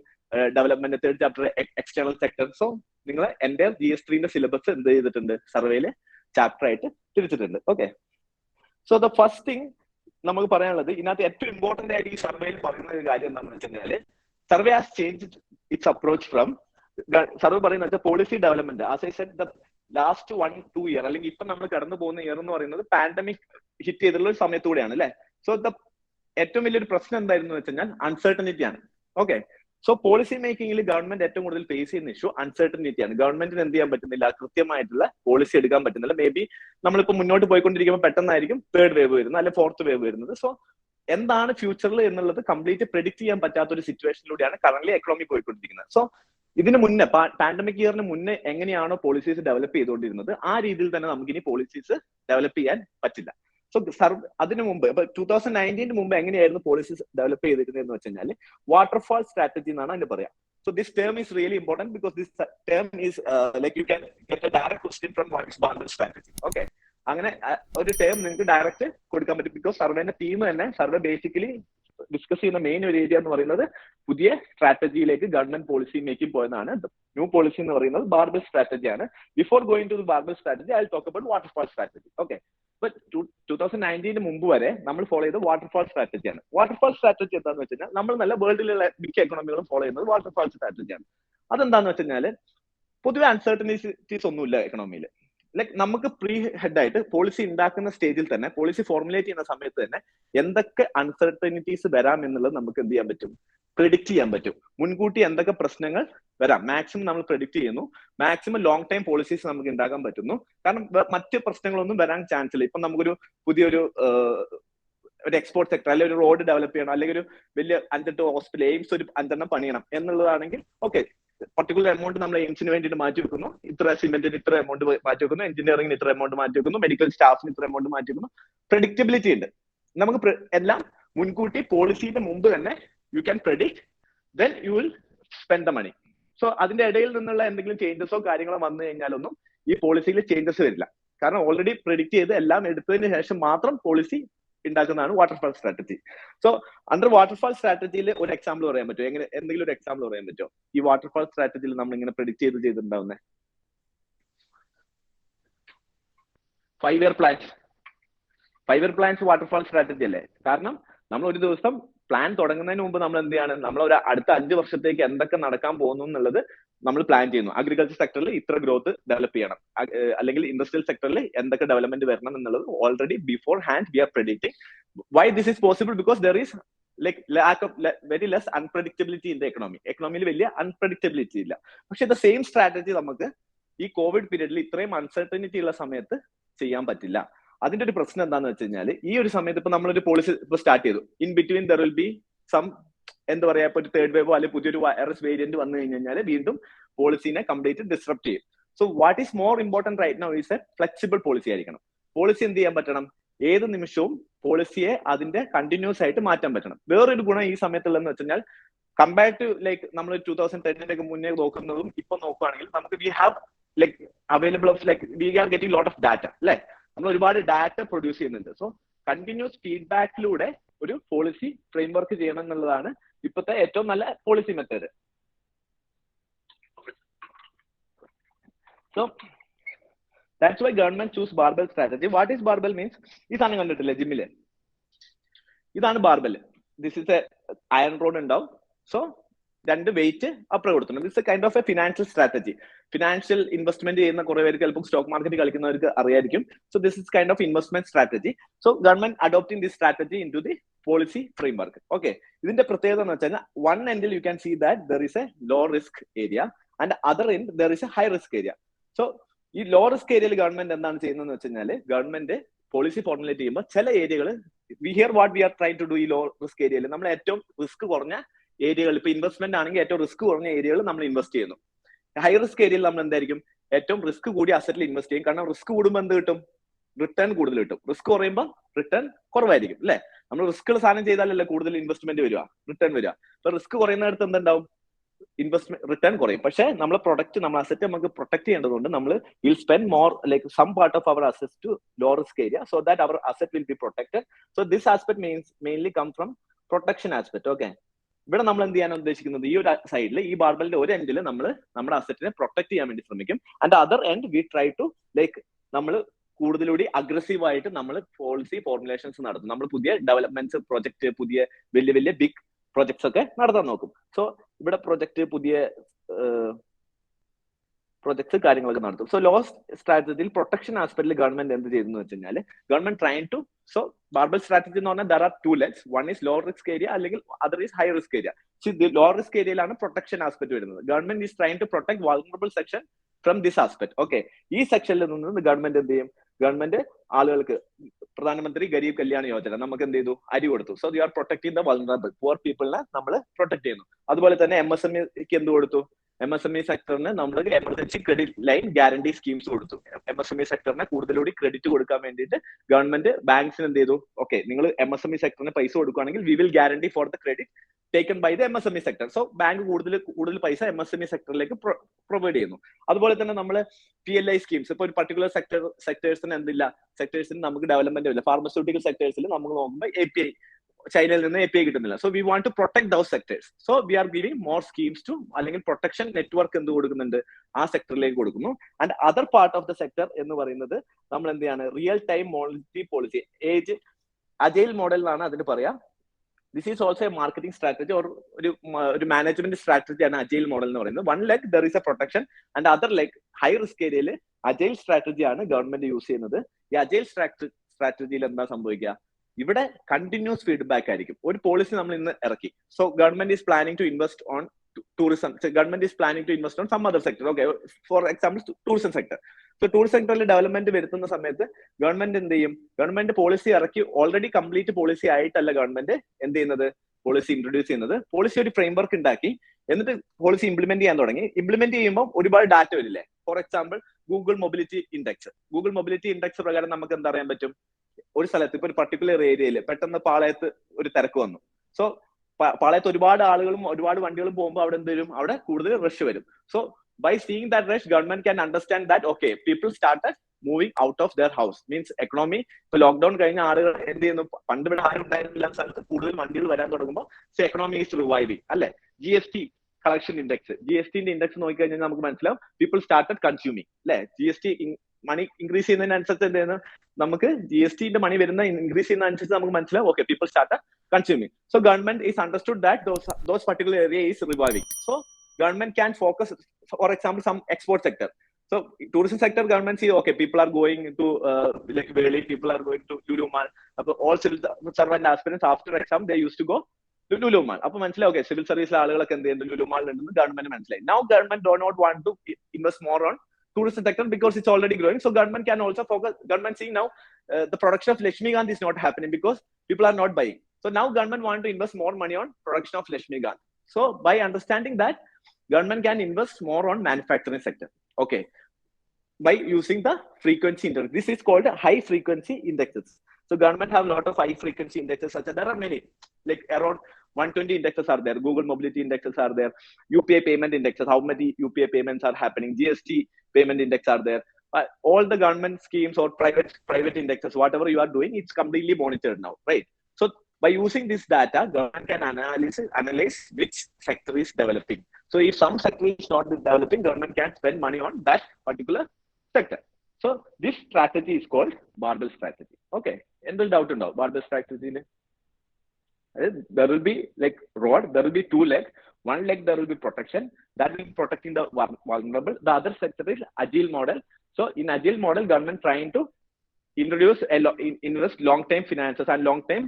development, third chapter external sector. So നിങ്ങളെ എന്റെ GS3ന്റെ സിലബസ് എന്ത് ചെയ്തിട്ടുണ്ട്, സർവേയിലെ ചാപ്റ്റർ ആയിട്ട് തിരിച്ചിട്ടുണ്ട്. Okay, so the first thing നമുക്ക് പറയാനുള്ളത്, ഇതിനകത്ത് ഏറ്റവും ഇമ്പോർട്ടന്റ് ആയിട്ട് ഈ സർവേയിൽ പറയുന്ന ഒരു കാര്യം എന്താണെന്ന് വെച്ച് കഴിഞ്ഞാൽ, survey has changed its approach from, survey പറയുന്നത് policy development. As I said the last 1-2 year അല്ലെങ്കിൽ ഇപ്പൊ നമ്മൾ കടന്നു പോകുന്ന ഇയർ എന്ന് പറയുന്നത് പാൻഡമിക് ഹിറ്റ് ചെയ്തിട്ടുള്ള ഒരു സമയത്തൂടെയാണ് അല്ലെ. സോ ദ ഏറ്റവും വലിയൊരു പ്രശ്നം എന്തായിരുന്നു വെച്ച് കഴിഞ്ഞാൽ അൺസർട്ടനിറ്റി ആണ്. ഓക്കെ, സോ പോളിസി മേക്കിംഗിൽ ഗവൺമെന്റ് ഏറ്റവും കൂടുതൽ ഫേസ് ചെയ്യുന്ന ഇഷ്യൂ അൺസർട്ടനിറ്റി ആണ്. ഗവൺമെന്റിന് എന്ത് ചെയ്യാൻ പറ്റുന്നില്ല, കൃത്യമായിട്ടുള്ള പോളിസി എടുക്കാൻ പറ്റുന്നില്ല. മേ ബി നമ്മളിപ്പോ മുന്നോട്ട് പോയിക്കൊണ്ടിരിക്കുമ്പോൾ പെട്ടെന്നായിരിക്കും തേർഡ് വേവ് വരുന്നത് അല്ലെ ഫോർത്ത് വേവ് വരുന്നത്. സോ എന്താണ് ഫ്യൂച്ചറിൽ എന്നുള്ളത് കംപ്ലീറ്റ് പ്രെഡിക്ട് ചെയ്യാൻ പറ്റാത്ത ഒരു സിറ്റുവേഷനിലൂടെയാണ് കറന്റ് എക്കണോമി പോയിക്കൊണ്ടിരിക്കുന്നത്. സോ ഇതിന് മുന്നേ പാൻഡമിക് ഇയറിന് മുന്നേ എങ്ങനെയാണോ പോളിസീസ് ഡെവലപ്പ് ചെയ്തുകൊണ്ടിരുന്നത് ആ രീതിയിൽ തന്നെ നമുക്കിനി പോളിസീസ് ഡെവലപ്പ് ചെയ്യാൻ പറ്റില്ല. സോ അതിനു മുമ്പ് 2019 മുമ്പ് എങ്ങനെയായിരുന്നു പോളിസീസ് ഡെവലപ്പ് ചെയ്തിരുന്നതെന്ന് വെച്ച് കഴിഞ്ഞാൽ വാട്ടർഫാൾ സ്ട്രാറ്റജി എന്നാണ് അതിന് പറയാം. So this term is really important because this term is like you can get a direct question from what is Bhasil strategy. Okay, അങ്ങനെ ഒരു ടേം നിങ്ങൾക്ക് ഡയറക്റ്റ് കൊടുക്കാൻ പറ്റും. ബിക്കോസ് സർവേന്റെ തീം തന്നെ സർവേ ബേസിക്കലി ഡിസ്കസ് ചെയ്യുന്ന മെയിൻ ഒരു area എന്ന് പറയുന്നത് പുതിയ സ്ട്രാറ്റജിയിലേക്ക് ഗവൺമെന്റ് പോളിസി മേക്കിംഗ് പോയെന്നാണ്. ന്യൂ പോളിസി എന്ന് പറയുന്നത് ബാർബൽ സ്ട്രാറ്റജിയാണ്. Before going to the barbell strategy I will talk about waterfall strategy. Okay, but 2019 മുമ്പ് വരെ നമ്മൾ ഫോളോ ചെയ്ത വാട്ടർഫാൾ സ്ട്രാറ്റജിയാണ്. വാട്ടർഫാൾ സ്ട്രാറ്റജി എന്താണെന്ന് വെച്ച് കഴിഞ്ഞാൽ നമ്മൾ നല്ല വേൾഡിലുള്ള മിക്ക എക്കണോമികളും ഫോളോ ചെയ്യുന്നത് വാട്ടർഫാൾ സ്ട്രാറ്റജിയാണ്. അതെന്താന്ന് വെച്ച് കഴിഞ്ഞാൽ പൊതുവെ അൺസർട്ടനിറ്റീസ് ഒന്നുമില്ല എക്കണോമിയിൽ. ലൈക്ക് നമുക്ക് പ്രീ ഹെഡ് ആയിട്ട് പോളിസി ഉണ്ടാക്കുന്ന സ്റ്റേജിൽ തന്നെ, പോളിസി ഫോർമുലേറ്റ് ചെയ്യുന്ന സമയത്ത് തന്നെ എന്തൊക്കെ അൺസർട്ടനിറ്റീസ് വരാം എന്നുള്ളത് നമുക്ക് എന്ത് ചെയ്യാൻ പറ്റും, പ്രെഡിക്റ്റ് ചെയ്യാൻ പറ്റും. മുൻകൂട്ടി എന്തൊക്കെ പ്രശ്നങ്ങൾ വരാം മാക്സിമം നമ്മൾ പ്രെഡിക്റ്റ് ചെയ്യുന്നു. മാക്സിമം ലോങ് ടൈം പോളിസീസ് നമുക്ക് ഉണ്ടാക്കാൻ പറ്റുന്നു. കാരണം മറ്റ് പ്രശ്നങ്ങളൊന്നും വരാൻ ചാൻസ് ഇല്ല. ഇപ്പൊ നമുക്കൊരു പുതിയൊരു ഒരു എക്സ്പോർട്ട് സെക്ടർ അല്ലെങ്കിൽ ഒരു റോഡ് ഡെവലപ്പ് ചെയ്യണം, അല്ലെങ്കിൽ ഒരു വലിയ 5-8 ഹോസ്പിറ്റൽ എയിംസ് ഒരു 5 പണിയണം എന്നുള്ളതാണെങ്കിൽ ഓക്കെ, പർട്ടിക്കുലർ എമൗണ്ട് നമ്മൾ എയിംസിന് വേണ്ടിയിട്ട് മാറ്റി വെക്കുന്നു, ഇത്ര സിമെന്റിന് ഇത്ര എമൗണ്ട് മാറ്റി വെക്കുന്നു, എഞ്ചിനീയറിംഗിന് ഇത്ര എമൗണ്ട് മാറ്റി വെക്കുന്നു, മെഡിക്കൽ സ്റ്റാഫിന് ഇത്ര എമൗണ്ട് മാറ്റി വെക്കുന്നു. പ്രെഡിക്റ്റബിലിറ്റി ഉണ്ട്. നമുക്ക് എല്ലാം മുൻകൂട്ടി പോളിസിയുടെ മുമ്പ് തന്നെ you can predict, then you will spend the money. So അതിന്റെ ഇടയിൽ നിന്നുള്ള എന്തെങ്കിലും ചേഞ്ചസോ കാര്യങ്ങളോ വന്നു കഴിഞ്ഞാലൊന്നും ഈ പോളിസിയിൽ ചേഞ്ചസ് വരില്ല. കാരണം ഓൾറെഡി പ്രെഡിക്റ്റ് ചെയ്ത് എല്ലാം എടുത്തതിന് ശേഷം മാത്രം പോളിസി ഉണ്ടാക്കുന്നതാണ് waterfall strategy. So under waterfall സ്ട്രാറ്റജിയിൽ ഒരു എക്സാമ്പിൾ പറയാൻ പറ്റുമോ? എങ്ങനെ എന്തെങ്കിലും ഒരു എക്സാമ്പിൾ പറയാൻ പറ്റുമോ ഈ വാട്ടർഫാൾ സ്ട്രാറ്റജിയിൽ നമ്മൾ ഇങ്ങനെ പ്രെഡിക്റ്റ് ചെയ്തിട്ടുണ്ടാവുന്നത്? 5 year പ്ലാൻസ് വാട്ടർഫാൾ സ്ട്രാറ്റജി അല്ലേ? കാരണം നമ്മൾ ഒരു ദിവസം പ്ലാൻ തുടങ്ങുന്നതിന് മുമ്പ് നമ്മൾ എന്ത് ചെയ്യാണ്, നമ്മൾ ഒരു അടുത്ത 5 വർഷത്തേക്ക് എന്തൊക്കെ നടക്കാൻ പോകുന്നു എന്നുള്ളത് നമ്മൾ പ്ലാൻ ചെയ്യുന്നു. അഗ്രികൾച്ചർ സെക്ടറിൽ ഇത്ര ഗ്രോത്ത് ഡെവലപ്പ് ചെയ്യണം, അല്ലെങ്കിൽ ഇൻഡസ്ട്രിയൽ സെക്ടറിൽ എന്തൊക്കെ ഡെവലപ്മെന്റ് വരണം എന്നുള്ളത് already beforehand we are predicting. Why this is possible? Because there is like lack of very less unpredictability in the economy. എക്കണോമിയിൽ വലിയ അൺപ്രഡിക്റ്റബിലിറ്റി ഇല്ല. പക്ഷെ ദ സെയിം സ്ട്രാറ്റജി നമുക്ക് ഈ കോവിഡ് പീരീഡിൽ ഇത്രയും അൺസർട്ടനിറ്റി ഉള്ള സമയത്ത് ചെയ്യാൻ പറ്റില്ല. അതിന്റെ ഒരു പ്രശ്നം എന്താണെന്ന് വെച്ച് കഴിഞ്ഞാൽ, ഈ ഒരു സമയത്ത് ഇപ്പൊ നമ്മളൊരു പോളിസി ഇപ്പൊ സ്റ്റാർട്ട് ചെയ്തു, in between there will be some എന്താ പറയാ, ഇപ്പൊ ഒരു തേർഡ് വേവോ അല്ലെങ്കിൽ പുതിയൊരു വൈറസ് വേരിയന്റ് വന്നു കഴിഞ്ഞാൽ വീണ്ടും പോളിസിനെ കംപ്ലീറ്റ് ഡിസ്റപ്റ്റ് ചെയ്യും. So what is more important right now is a flexible policy ആയിരിക്കണം. പോളിസി എന്ത് ചെയ്യാൻ പറ്റണം, ഏത് നിമിഷവും പോളിസിയെ അതിന്റെ കണ്ടിന്യൂസ് ആയിട്ട് മാറ്റാൻ പറ്റണം. വേറൊരു ഗുണം ഈ സമയത്തുള്ളതെന്ന് വെച്ച് കഴിഞ്ഞാൽ, കമ്പയർ ടു ലൈക്ക് നമ്മൾ 2010 മുന്നേ നോക്കുന്നതും ഇപ്പൊ നോക്കുകയാണെങ്കിൽ നമുക്ക് we have like available of like we are getting lot of data അല്ലെ? നമ്മൾ ഒരുപാട് ഡാറ്റ പ്രൊഡ്യൂസ് ചെയ്യുന്നുണ്ട്. സോ കണ്ടിന്യൂസ് ഫീഡ്ബാക്കിലൂടെ ഒരു പോളിസി ഫ്രെയിംവർക്ക് ചെയ്യണം എന്നുള്ളതാണ് ഇപ്പോഴത്തെ ഏറ്റവും നല്ല policy method. So that's why government choose barbell strategy. What is barbell means? ഈ സാധനം കണ്ടിട്ടില്ലേ ജിമ്മില്? ഇതാണ് barbell. This is A iron road ഉണ്ടാവും. സോ 2 വെയിറ്റ് അപ്പുറം കൊടുത്തിട്ടുണ്ട്. This A kind of A financial strategy. Financial investment ചെയ്യുന്ന കുറെ പേർക്ക് ചിലപ്പോൾ സ്റ്റോക്ക് മാർക്കറ്റ് കളിക്കുന്നവർക്ക് അറിയായിരിക്കും. So this is kind of investment strategy. So government adopting this strategy into the policy framework. Okay, ഇതിന്റെ പ്രത്യേകത എന്ന് വെച്ചാൽ, വൺ എൻഡിൽ you can see that there is a low risk area and other end there is a high risk area. So ഈ low risk ഏരിയയിൽ government എന്താണ് ചെയ്യുന്നതെന്ന് വെച്ച് കഴിഞ്ഞാൽ, ഗവൺമെന്റ് പോളിസി ഫോർമുലേറ്റ് ചെയ്യുമ്പോൾ ചില ഏരിയകൾ we hear what we are try to do. ഈ ലോ റിസ്ക് ഏരിയയിൽ നമ്മൾ ഏറ്റവും റിസ്ക് കുറഞ്ഞ ഏരിയകൾ, ഇപ്പൊ ഇൻവെസ്റ്റ്മെന്റ് ആണെങ്കിൽ ഏറ്റവും റിസ്ക് കുറഞ്ഞ ഏരിയകൾ നമ്മൾ ഇൻവെസ്റ്റ് ചെയ്യുന്നു. ഹൈ റിസ്ക് ഏരിയയിൽ നമ്മൾ എന്തായിരിക്കും, ഏറ്റവും റിസ്ക് കൂടിയ അസറ്റിൽ ഇൻവെസ്റ്റ് ചെയ്യും. കാരണം റിസ്ക് കൂടുമ്പോൾ എന്ത് കിട്ടും, റിട്ടേൺ കൂടുതൽ കിട്ടും. റിസ്ക് കുറയുമ്പോൾ റിട്ടേൺ കുറവായിരിക്കും അല്ലെ? നമ്മൾ റിസ്കുകൾ സാധനം ചെയ്താലല്ലേ കൂടുതൽ ഇൻവെസ്റ്റ്മെന്റ് വരിക, റിട്ടേൺ വരിക. അപ്പൊ റിസ്ക് കുറയുന്നിടത്ത് എന്തുണ്ടാവും, ഇൻവെസ്റ്റ്മെന്റ് റിട്ടേൺ കുറയും. പക്ഷെ നമ്മളെ പ്രൊഡക്റ്റ്, നമ്മൾ അസറ്റ് നമുക്ക് പ്രൊട്ടക്ട് ചെയ്യേണ്ടതുകൊണ്ട് നമ്മൾ will spend more like some part of our asset to low risk area so that our asset will be protected. So this aspect means mainly come from protection aspect. Okay, ഇവിടെ നമ്മൾ എന്ത് ചെയ്യാൻ ഉദ്ദേശിക്കുന്നത്, ഈ ഒരു സൈഡിൽ ഈ ബാർബലിന്റെ ഒരു എൻഡിൽ നമ്മൾ നമ്മുടെ അസറ്റിനെ പ്രൊട്ടക്ട് ചെയ്യാൻ വേണ്ടി ശ്രമിക്കും. And other end we try to like നമ്മൾ കൂടുതലൂടി അഗ്രസീവ് ആയിട്ട് നമ്മൾ പോളിസി ഫോർമുലേഷൻസ് നടത്തും. നമ്മൾ പുതിയ ഡെവലപ്മെന്റ്സ് പ്രൊജക്ട്, പുതിയ വലിയ വലിയ ബിഗ് പ്രൊജക്ട്സ് ഒക്കെ നടത്താൻ നോക്കും. സോ ഇവിടെ പ്രൊജക്ട്, പുതിയ പ്രൊജക്ട്സ് കാര്യങ്ങളൊക്കെ നടത്തും. സോ ലോ സ്ട്രാറ്റജിയിൽ പ്രൊട്ടക്ഷൻ ആസ്പെക്ടിൽ ഗവൺമെന്റ് എന്ത് ചെയ്തെന്ന് വെച്ച് കഴിഞ്ഞാൽ, government try to, so barbell strategy എന്ന് പറഞ്ഞാൽ there are 2 legs. One is low risk area, അല്ലെങ്കിൽ other is high risk area. Low risk ഏരിയയിലാണ് പ്രൊട്ടക്ഷൻ ആസ്പെക്ട് വരുന്നത്. Government is try to protect vulnerable section from this aspect. Okay, ഈ സെക്ഷനിൽ നിന്ന് government എന്ത് ചെയ്യും, ഗവൺമെന്റ് ആളുകൾക്ക് പ്രധാനമന്ത്രി ഗരീബ് കല്യാൺ യോജന നമുക്ക് എന്ത് ചെയ്തു, അരി കൊടുത്തു. So you are protecting the vulnerable poor പീപ്പിളിനെ നമ്മൾ പ്രൊട്ടക്ട് ചെയ്യുന്നു. അതുപോലെ തന്നെ MSMEക്ക് എന്ത് കൊടുത്തു, MSME സെക്ടറിന് നമ്മൾ emergency credit line guarantee schemes കൊടുത്തു. MSME സെക്ടറിന് കൂടുതലൂടി ക്രെഡിറ്റ് കൊടുക്കാൻ വേണ്ടിയിട്ട് ഗവൺമെന്റ് ബാങ്ക്സിന് എന്ത് ചെയ്തു, ഓക്കെ നിങ്ങൾ MSME സെക്ടറിന് പൈസ കൊടുക്കുകയാണെങ്കിൽ we will guarantee for the credit taken by the MSME sector. So bank കൂടുതൽ പൈസ MSME സെക്ടറിലേക്ക് പ്രൊവൈഡ് ചെയ്യുന്നു. അതുപോലെ തന്നെ നമ്മൾ PLI സ്കീംസ്, ഇപ്പൊ ഒരു പർട്ടിക്കുലർ സെക്ടേഴ്സിന് എന്തില്ല, സെക്ടേഴ്സിന് നമുക്ക് ഡെവലപ്മെന്റ് ഇല്ല. ഫാർമസ്യൂട്ടിക്കൽ സെക്ടേഴ്സിൽ നമുക്ക് നോക്കുമ്പോൾ API, ചൈനയിൽ നിന്ന് API കിട്ടുന്നില്ല. So we want to protect those sectors. So we are giving more schemes to, അല്ലെങ്കിൽ പ്രൊട്ടക്ഷൻ നെറ്റ്വർക്ക് എന്ത് കൊടുക്കുന്നുണ്ട്, ആ സെക്ടറിലേക്ക് കൊടുക്കുന്നു. ആൻഡ് അതർ പാർട്ട് ഓഫ് ദ സെക്ടർ എന്ന് പറയുന്നത് നമ്മൾ എന്ത് ചെയ്യാണ്, real time monetary policy, agile model എന്നാണ് അതിന് പറയാ. this is also a marketing strategy or a management strategy and agile model. One leg there is a protection and the other leg high risk area agile strategy ആണ് government use ചെയ്യുന്നത്. ഈ agile strategy എന്താ സംഭവിക്കുക? ഇവിടെ continuous feedback ആയിരിക്കും. ഒരു policy നമ്മൾ ഇന്ന് ഇറക്കി. So government is planning to invest on tourism. So government is planning to invest on some other sector. Okay, for example, tourism sector. So tourism sector development വരുത്തുന്ന സമയത്ത് ഗവൺമെന്റ് എന്ത് ചെയ്യും? Government policy ഇറക്കി already complete policy ആയിട്ടല്ല government എന്ത് ചെയ്യുന്നത്? Policy introduce ചെയ്യുന്നത്. Policy ഒരു ഫ്രെയിം വർക്ക് ഉണ്ടാക്കി എന്നിട്ട് പോളിസി ഇംപ്ലിമെന്റ് ചെയ്യാൻ തുടങ്ങി. ഇംപ്ലിമെന്റ് ചെയ്യുമ്പോൾ ഒരുപാട് ഡാറ്റ വരില്ലേ? For example Google mobility index. Google mobility index പ്രകാരം നമുക്ക് എന്താ അറിയാൻ പറ്റും? ഒരു സ്ഥലത്ത് ഇപ്പൊ ഒരു പർട്ടിക്കുലർ ഏരിയയിൽ പെട്ടെന്ന് പാളയത്ത് ഒരു തിരക്ക് വന്നു. സോ പാളയത്ത് ഒരുപാട് ആളുകളും ഒരുപാട് വണ്ടികളും പോകുമ്പോൾ അവിടെ എന്ത് വരും? അവിടെ കൂടുതൽ റഷ് വരും. So by seeing that rush government can understand that okay people started moving out of their house. Means economy ഇപ്പൊ ലോക്ക്ഡൌൺ കഴിഞ്ഞ ആളുകൾ എന്ത് ചെയ്യുന്നു? പണ്ട് ഇവിടെ ആരും ഉണ്ടായിരുന്നില്ല സ്ഥലത്ത് കൂടുതൽ വണ്ടികൾ വരാൻ തുടങ്ങുമ്പോൾ സോ എക്കണോമി ഈസ് റിവൈവിങ് അല്ലെ? GST കളക്ഷൻ ഇൻഡെക്സ്, GSTന്റെ ഇൻഡെക്സ് നോക്കിക്കഴിഞ്ഞാൽ നമുക്ക് മനസ്സിലാവും പീപ്പിൾ സ്റ്റാർട്ടഡ് കൺസ്യൂമിങ് അല്ലെ? GST മണി ഇൻക്രീസ് ചെയ്യുന്നതിനനുസരിച്ച് എന്ത് ചെയ്യുന്നു? നമുക്ക് GSTന്റെ മണി വരുന്ന ഇൻക്രീസ് ചെയ്യുന്നതനുസരിച്ച് നമുക്ക് മനസ്സിലാവും okay people started consuming. So government is understood that those particular area is reviving. So government can focus, for example, some export sector. So tourism sector government see okay people are going to like Valley, people are going to Lulu Mall. All civil servant aspirants after exam they used to go to Lulu Mall. Appo manasila okay civil service aalukalakke endu cheyyunnu Lulu Mall undu government manasila. Now government do not want to invest more on tourism sector because it's already growing. So government can also focus. Government see now the production of Lakshmigandh is not happening because people are not buying. So now government want to invest more money on production of Lakshmigandh. So by understanding that, government can invest more on manufacturing sector. Okay, by using the frequency index. This is called high frequency indexes. So government have a lot of high frequency indexes. Such there are many, like around 120 indexes are there. Google mobility indexes are there. UPI payment indexes. How many UPI payments are happening? GST payment index are there. All the government schemes or private indexes, whatever you are doing, it's completely monitored now, right? So by using this data, government can analyze which sector is developing. So if some sector is not developing, government can spend money on that particular sector. So this strategy is called barbell strategy. Okay, any doubt now? Barbell strategy. There will be like rod, there will be two legs. One leg there will be protection, that will be protecting the vulnerable. The other sector is agile model. So in agile model, government trying to introduce invest long-term finances and long-term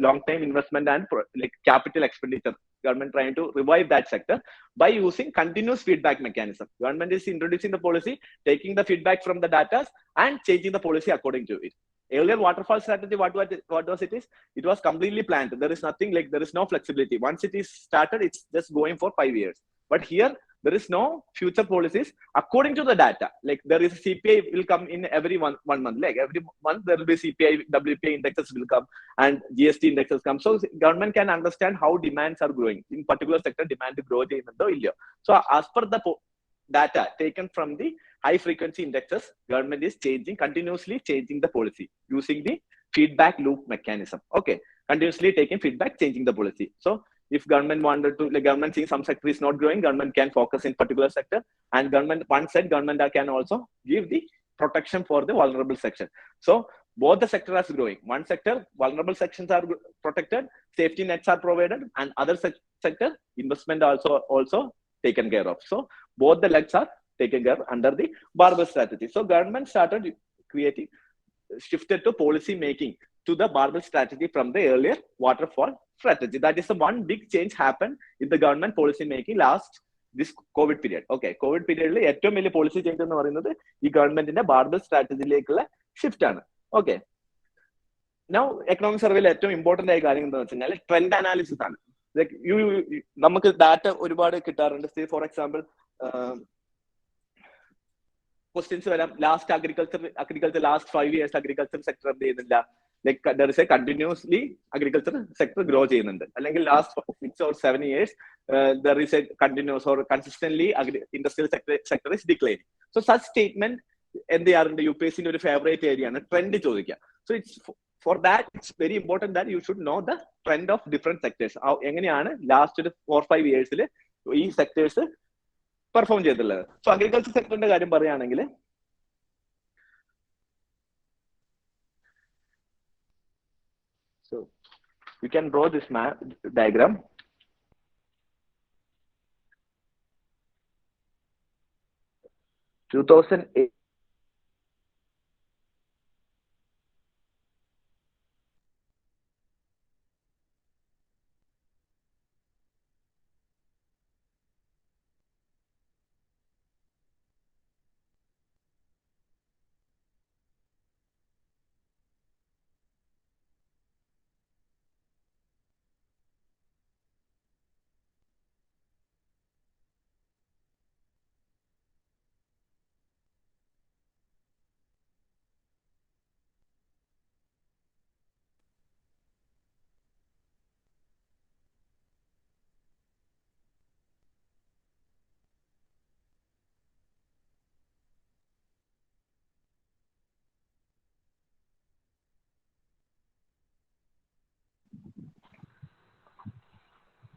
long-term investment and like capital expenditure. Government trying to revive that sector by using continuous feedback mechanism. Government is introducing the policy, taking the feedback from the data and changing the policy according to it. Earlier waterfall strategy, what was it is? It was completely planned. There is nothing like there is no flexibility. Once it is started, it's just going for 5 years. But here there is no future policies according to the data. Like there is a CPI will come in every one month. Like every month there will be CPI, WPI indexes will come and GST indexes come. So government can understand how demands are growing. In particular sector, demand growth in the India. So as per the data taken from the high frequency indexes, government is continuously changing the policy using the feedback loop mechanism. Okay, continuously taking feedback, changing the policy. So if government wanted to, like government seeing some sector is not growing, government can focus in particular sector, and government one side government can also give the protection for the vulnerable section. So both the sector is growing. One sector vulnerable sections are protected, safety nets are provided, and other sector investment also taken care of. So both the legs are taken care of under the barbell strategy. So government started shifted to policy making to the barbell strategy from the earlier waterfall strategy. That is the one big change happened in the government policy making last this COVID period. Okay, COVID period le ഏറ്റവും വലിയ policy change എന്ന് പറയുന്നത് ഈ ഗവൺമെന്റിന്റെ barbell strategy ലേക്കുള്ള shift ആണ്. Okay, now economic survey ഏറ്റവും important ആയ കാര്യം എന്താണെന്ന് വെച്ചാൽ trend analysis ആണ്. Like നമുക്ക് ഡാറ്റ ഒരുപാട് കിട്ടാറുണ്ട്. Say for example questions വരാം. Last agriculture last 5 years agriculture sector എന്ത് ചെയ്യുന്നില്ല, like there is a continuously agriculture sector grow ചെയ്യുന്നുണ്ട്. അല്ലെങ്കിൽ last 6 or 7 years there is a continuous or consistently industrial sector is declining. So such statement എന്ത് ചെയ്യാറുണ്ട്? UPSC ഒരു favourite area ആണ് trend ചോദിക്കുക. So it's for that it's very important that you should know the trend of different sectors. എങ്ങനെയാണ് last ഒരു 4-5 years ഈ sectors perform ചെയ്തിട്ടുള്ളത്. So agriculture സെക്ടറിന്റെ കാര്യം പറയുകയാണെങ്കിൽ You can draw this diagram. (2008)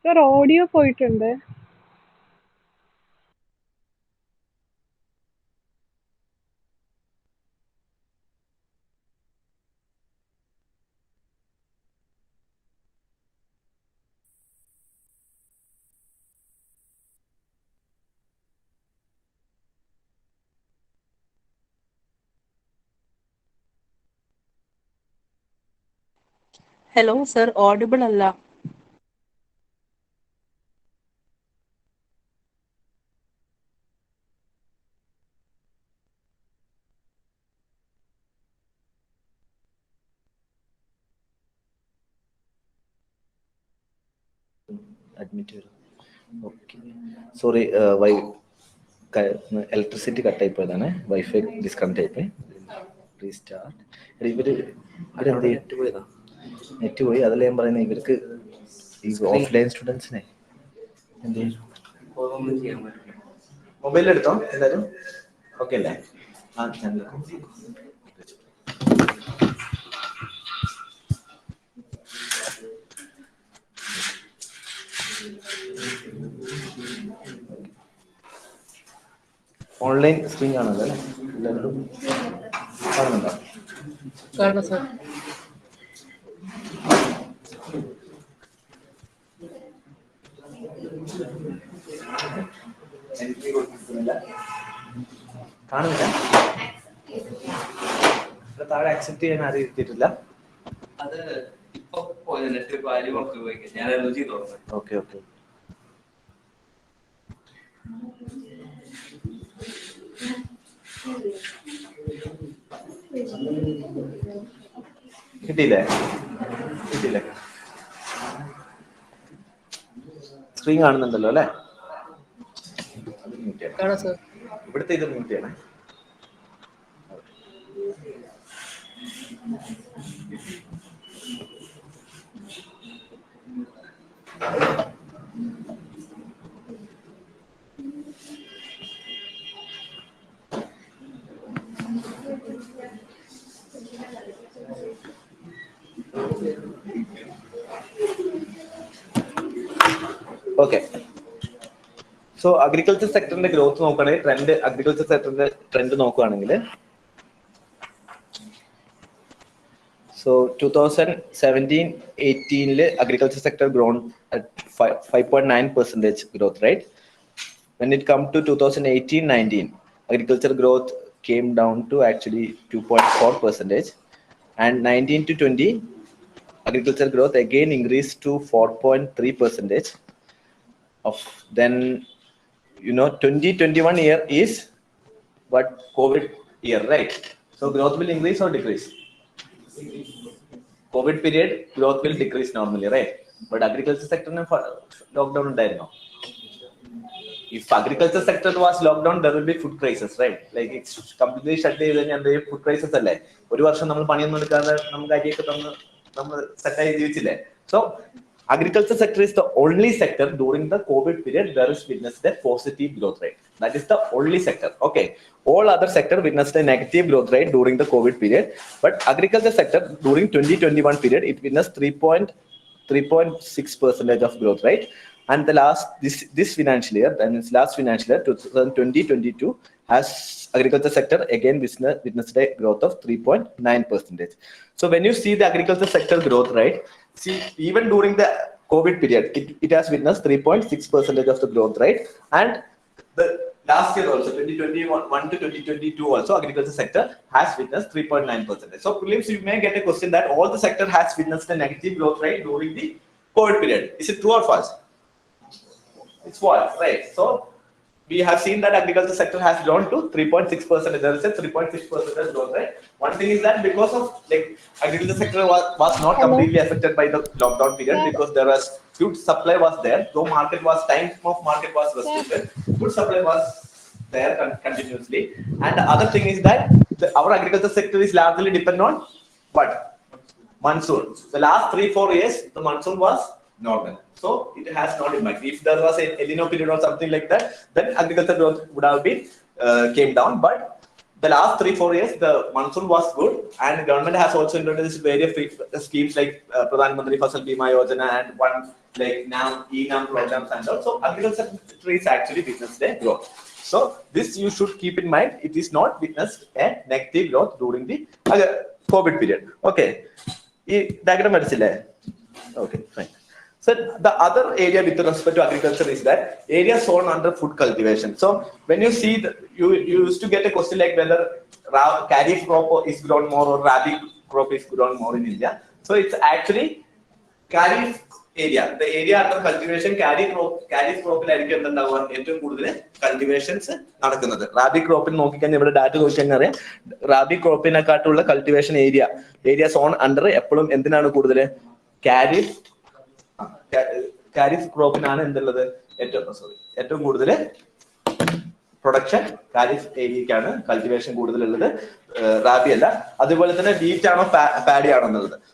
Sir, audio പോയിട്ടുണ്ട്. Hello, sir. Audible അല്ല. Admit. Okay. Sorry, electricity cut type Wi-Fi disconnect type. Restart. Net പോയി അതല്ലേ ഞാൻ പറയുന്നത് ഇവർക്ക് ഈ ഓഫ്ലൈൻ സ്റ്റുഡൻസിനെ മൊബൈലിൽ എടുത്തോ എല്ലാവരും ഓക്കെ അല്ലേ? ആ ചാനൽ ഓൺലൈൻ സ്ക്രീൻ കാണുന്നത് അല്ലേ? എല്ലാവരും കാണുന്നുണ്ടോ? കാണാം സർ. കാണുന്നില്ല? താഴെ അക്സെപ്റ്റ് ചെയ്യാൻ ആരും ഇരുത്തിയിട്ടില്ല. അത് ഇപ്പൊ നെറ്റ് വാല്യൂ ഒക്കെ ഉപയോഗിക്കാം. ഞാൻ രുചി തോന്നുന്നു. Okay okay. കിട്ടിയില്ലേ? കിട്ടിയില്ലേ? സ്ക്രീൻ കാണുന്നുണ്ടല്ലോ അല്ലേ? കാണാം സർ. ഇവിടുത്തെ ഇത് മ്യൂട്ട് ചെയ്യണേ. ഓക്കെ. സോ അഗ്രികൾച്ചർ സെക്ടറിന്റെ ഗ്രോത്ത് നോക്കുകയാണെങ്കിൽ അഗ്രികൾച്ചർ സെക്ടറിന്റെ ട്രെൻഡ് നോക്കുകയാണെങ്കിൽ so 2017-18 agriculture sector grown at 5.9% growth rate. When it come to 2018-19, agriculture growth came down to actually 2.4%, and 19 to 20 agriculture growth again increased to 4.3%. Of then 2021 year is what COVID year, right? So growth will increase or decrease? COVID period growth will decrease normally, right? But agriculture sector lockdown ഉണ്ടായിരുന്നോ? If agriculture sector was locked down, there will be food crisis, right? Like it's completely shut ചെയ്ത് കഴിഞ്ഞാൽ food crisis അല്ലേ? ഒരു വർഷം നമ്മൾ പണിയൊന്നും എടുക്കാതെ നമുക്ക് അരിയൊക്കെ തന്ന് നമ്മൾ സെറ്റായി ജീവിച്ചില്ലേ? So agriculture sector is the only sector during the COVID period there is witnessed a positive growth rate. That is the only sector. Okay. All other sector witnessed a negative growth rate during the COVID period, but agriculture sector during 2021 period it witnessed 3.6% of growth rate. And the this financial year, that means last financial year 2020-22, has agriculture sector again witnessed a growth of 3.9%. So when you see the agriculture sector growth rate, see, even during the COVID period, it has witnessed 3.6% of the growth rate. And the last year also, 2021 to 2022 also, agriculture sector has witnessed 3.9%. So prelims, you may get a question that all the sector has witnessed a negative growth rate during the COVID period. Is it true or false? It's false, right? So we have seen that agriculture sector has grown to 3.6%. There is a 3.6% growth rate. One thing is that because of like agriculture sector was not completely affected by the lockdown period, because there was huge supply was there. Though time of market was restricted, good supply was there continuously. And the other thing is that our agriculture sector is largely dependent on what? Monsoon. The last 3-4 years, the monsoon was normal. So it has not impacted. If there was an El Nino period or something like that, then agriculture growth would have been came down. But the last 3-4 years, the monsoon was good, and the government has also introduced various schemes like Pradhan Mantri Fasal Bima Yojana and one like ENAM programs and all. So agriculture sector is actually witnessed a growth. So this you should keep in mind. It is not witnessed a negative growth during the COVID period. Okay. Diagram. Okay, fine. So the other area with respect to agriculture is that area sown under food cultivation. So when you see, you used to get a question like whether kharif crop is grown more or rabi crop is grown more in India. So it's actually kharif area. The area under cultivation, kharif crop cultivations rabi crop in data rabi crop in a cultivation area sown under eppalum kharif crop in production kharif area cultivation rabi alla wheat paddy.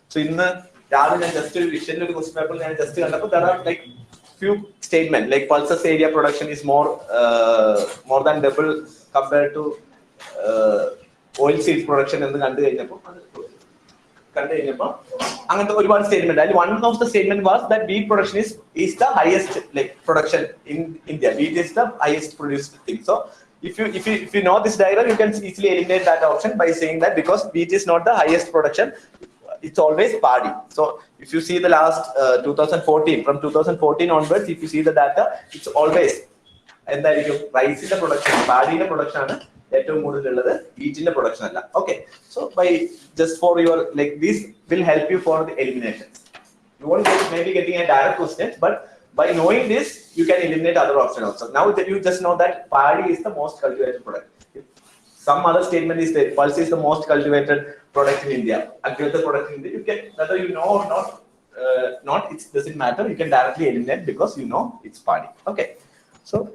So in the just vision question paper just there are like few statements like pulses area production is more than double compared to oil seed production in the country. One statement. One of the statement was that wheat production is the highest like production in India. Wheat is the highest produced thing. So if you know this diagram, you can easily eliminate that option by saying that because wheat is not the highest production, it's always paddy. So if you see the last 2014, from 2014 onwards, if you see the data, it's always and then you rice in the production, paddy in the production. Wheat in the production. Okay, so by just for your like this will help you for the eliminations. You won't maybe getting a direct question, but by knowing this, you can eliminate other options also. Now that you just know that paddy is the most cultivated product. Some other statement is that pulse is the most cultivated product in India. Agricultural product in India, you can whether you know or not, it doesn't matter. You can directly eliminate because you know it's paddy. Okay, so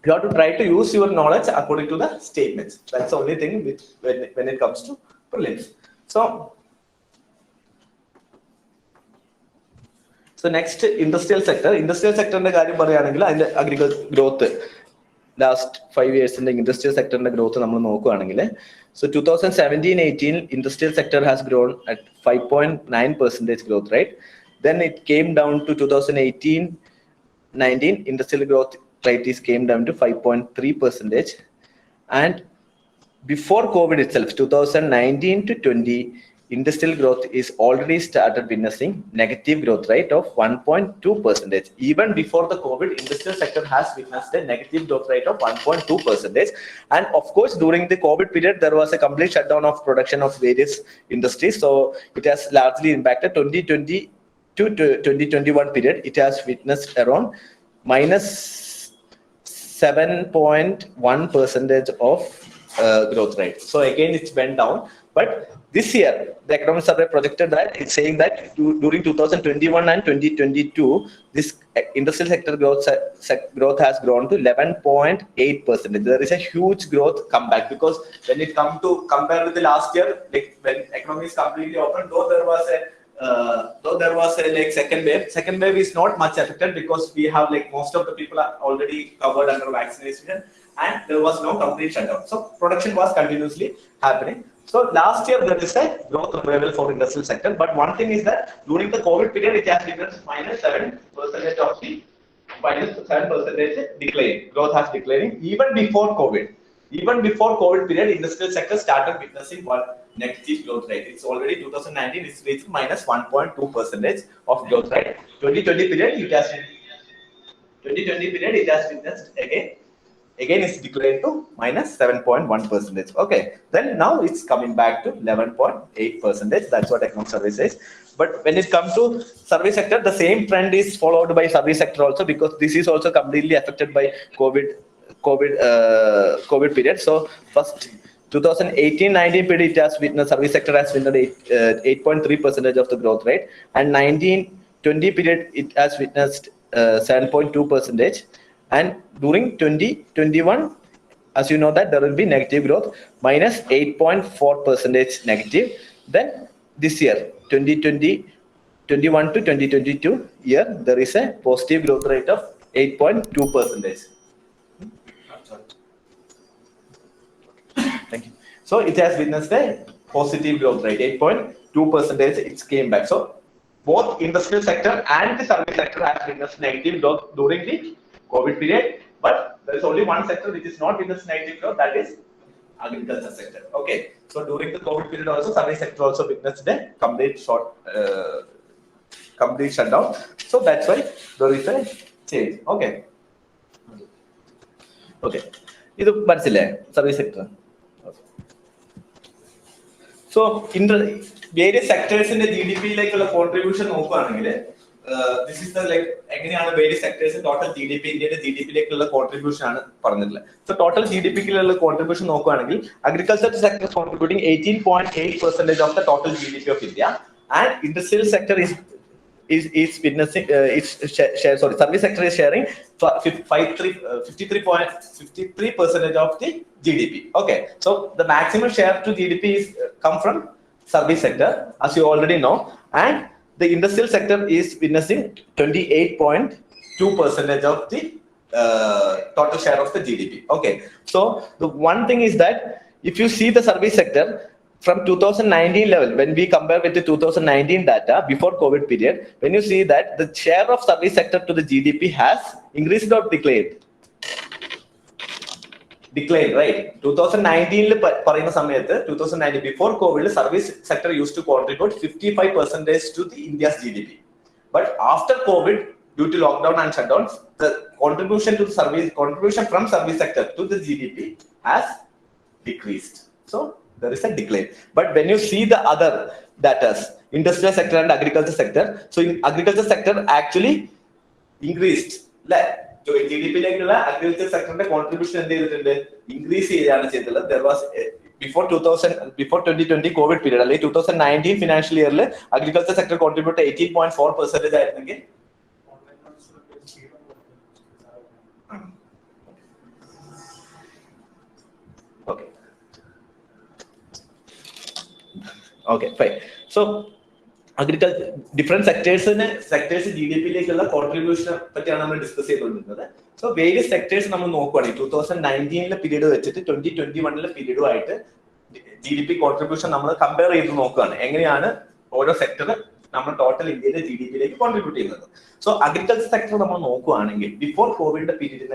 you have to try to use your knowledge according to the statements. That's the only thing when it comes to prelims. So next, industrial sector. Industrial sector in the agriculture growth. Last 5 years in the industrial sector growth. So 2017-18 industrial sector has grown at 5.9% growth rate. Then it came down to 2018-19 industrial growth rate came down to 5.3%. And before COVID itself, 2019 to 20, industrial growth is already started witnessing negative growth rate of 1.2%. Even before the COVID, industrial sector has witnessed a negative growth rate of 1.2%. And of course, during the COVID period, there was a complete shutdown of production of various industries. So it has largely impacted 2020 to 2021 period. It has witnessed around minus 7.1% of growth rate. So again, it's went down. But this year, the economic survey projected that it's saying that during 2021 and 2022, this industrial sector growth has grown to 11.8%. There is a huge growth comeback because when it comes to compare with the last year, like when economy is completely open, though there was a like second wave is not much affected because we have like most of the people are already covered under vaccination and there was no complete shutdown. So production was continuously happening. So last year there is a growth available for industrial sector, but one thing is that during the COVID period it has witnessed minus 7% of the minus 7% decline. Growth has declining even before COVID. Even before COVID period, industrial sector started witnessing what negative growth rate. It's already 2019, it's reached minus 1.2% of growth rate. 2020 period, it has witnessed again it's declined to minus 7.1%. Okay, then now it's coming back to 11.8%. That's what economic survey says. But when it comes to service sector, the same trend is followed by service sector also, because this is also completely affected by COVID period. So first 2018-19 period, it has witnessed, service sector has witnessed 8.3% of the growth rate, and 19-20 period it has witnessed 7.2%, and during 2021, as you know that there will be negative growth, minus 8.4% negative. Then this year 2021 to 2022 year, there is a positive growth rate of 8.2%. Thank you. So it has witnessed a positive growth rate, 8.2%. It came back. So both industrial sector and the service sector has witnessed negative growth during the COVID period. But there is only one sector which is not witnessed negative growth, that is agriculture sector. Okay. So during the COVID period also, service sector also witnessed a complete shutdown. So that's why there is a change. Okay. Okay. This is service sector. So in the various sectors in the GDP like contribution, this is the various sectors in total GDP, India GDP contribution. So total GDP contribution, agriculture sector is contributing 18.8% of the total GDP of India, and industrial sector is witnessing service sector is sharing 53% of the GDP. Okay, so the maximum share to GDP is come from service sector, as you already know, and the industrial sector is witnessing 28.2% of the total share of the GDP. Okay, so the one thing is that if you see the service sector from 2019 level, when we compare with the 2019 data before COVID period, when you see that the share of service sector to the GDP has increased or declined? Declined, right? 2019 before COVID, service sector used to contribute 55% to the India's GDP. But after COVID, due to lockdown and shutdowns, the contribution from service sector to the GDP has decreased. So there is a decline. But when you see the other data, industrial sector and agriculture sector, so in agriculture sector actually increased. GDP agriculture sector contribution increase. There was before 2020 COVID period, 2019 financial year, agriculture sector contributed 18.4%. Okay. Okay, fine. So agriculture, different sectors GDP contribution discuss. So various sectors 2019 period 2021 period GDP contribution compare sector total India GDP contribute. So agriculture sector before COVID period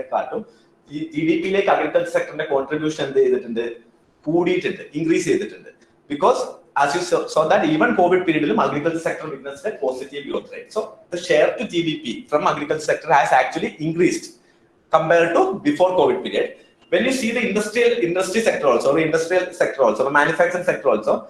GDP agriculture sector contribution increase. Because as you saw that even COVID period, agriculture sector witnessed a positive growth rate. So the share to GDP from agriculture sector has actually increased compared to before COVID period. When you see the industry sector also, the industrial sector also, the manufacturing sector also,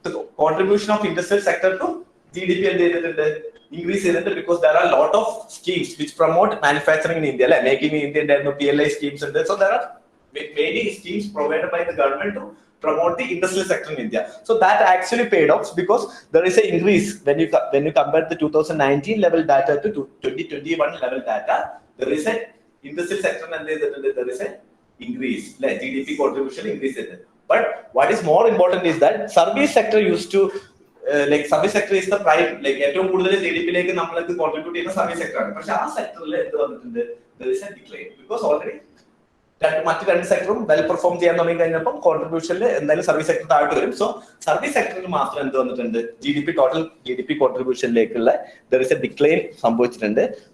the contribution of industrial sector to GDP increase because there are a lot of schemes which promote manufacturing in India, like making in India, there are PLI schemes, and so there are many schemes provided by the government to promote the industrial sector in India. So that actually paid off because there is an increase when you compare the 2019 level data to 2021 level data. There is an industrial sector and there is an increase, like GDP contribution increase. But what is more important is that service sector used to service sector is the prime, like GDP contribute in the service sector. But that sector there is a decline because already that sector well perform contribution service sector. So service sector total GDP contribution there is a decline.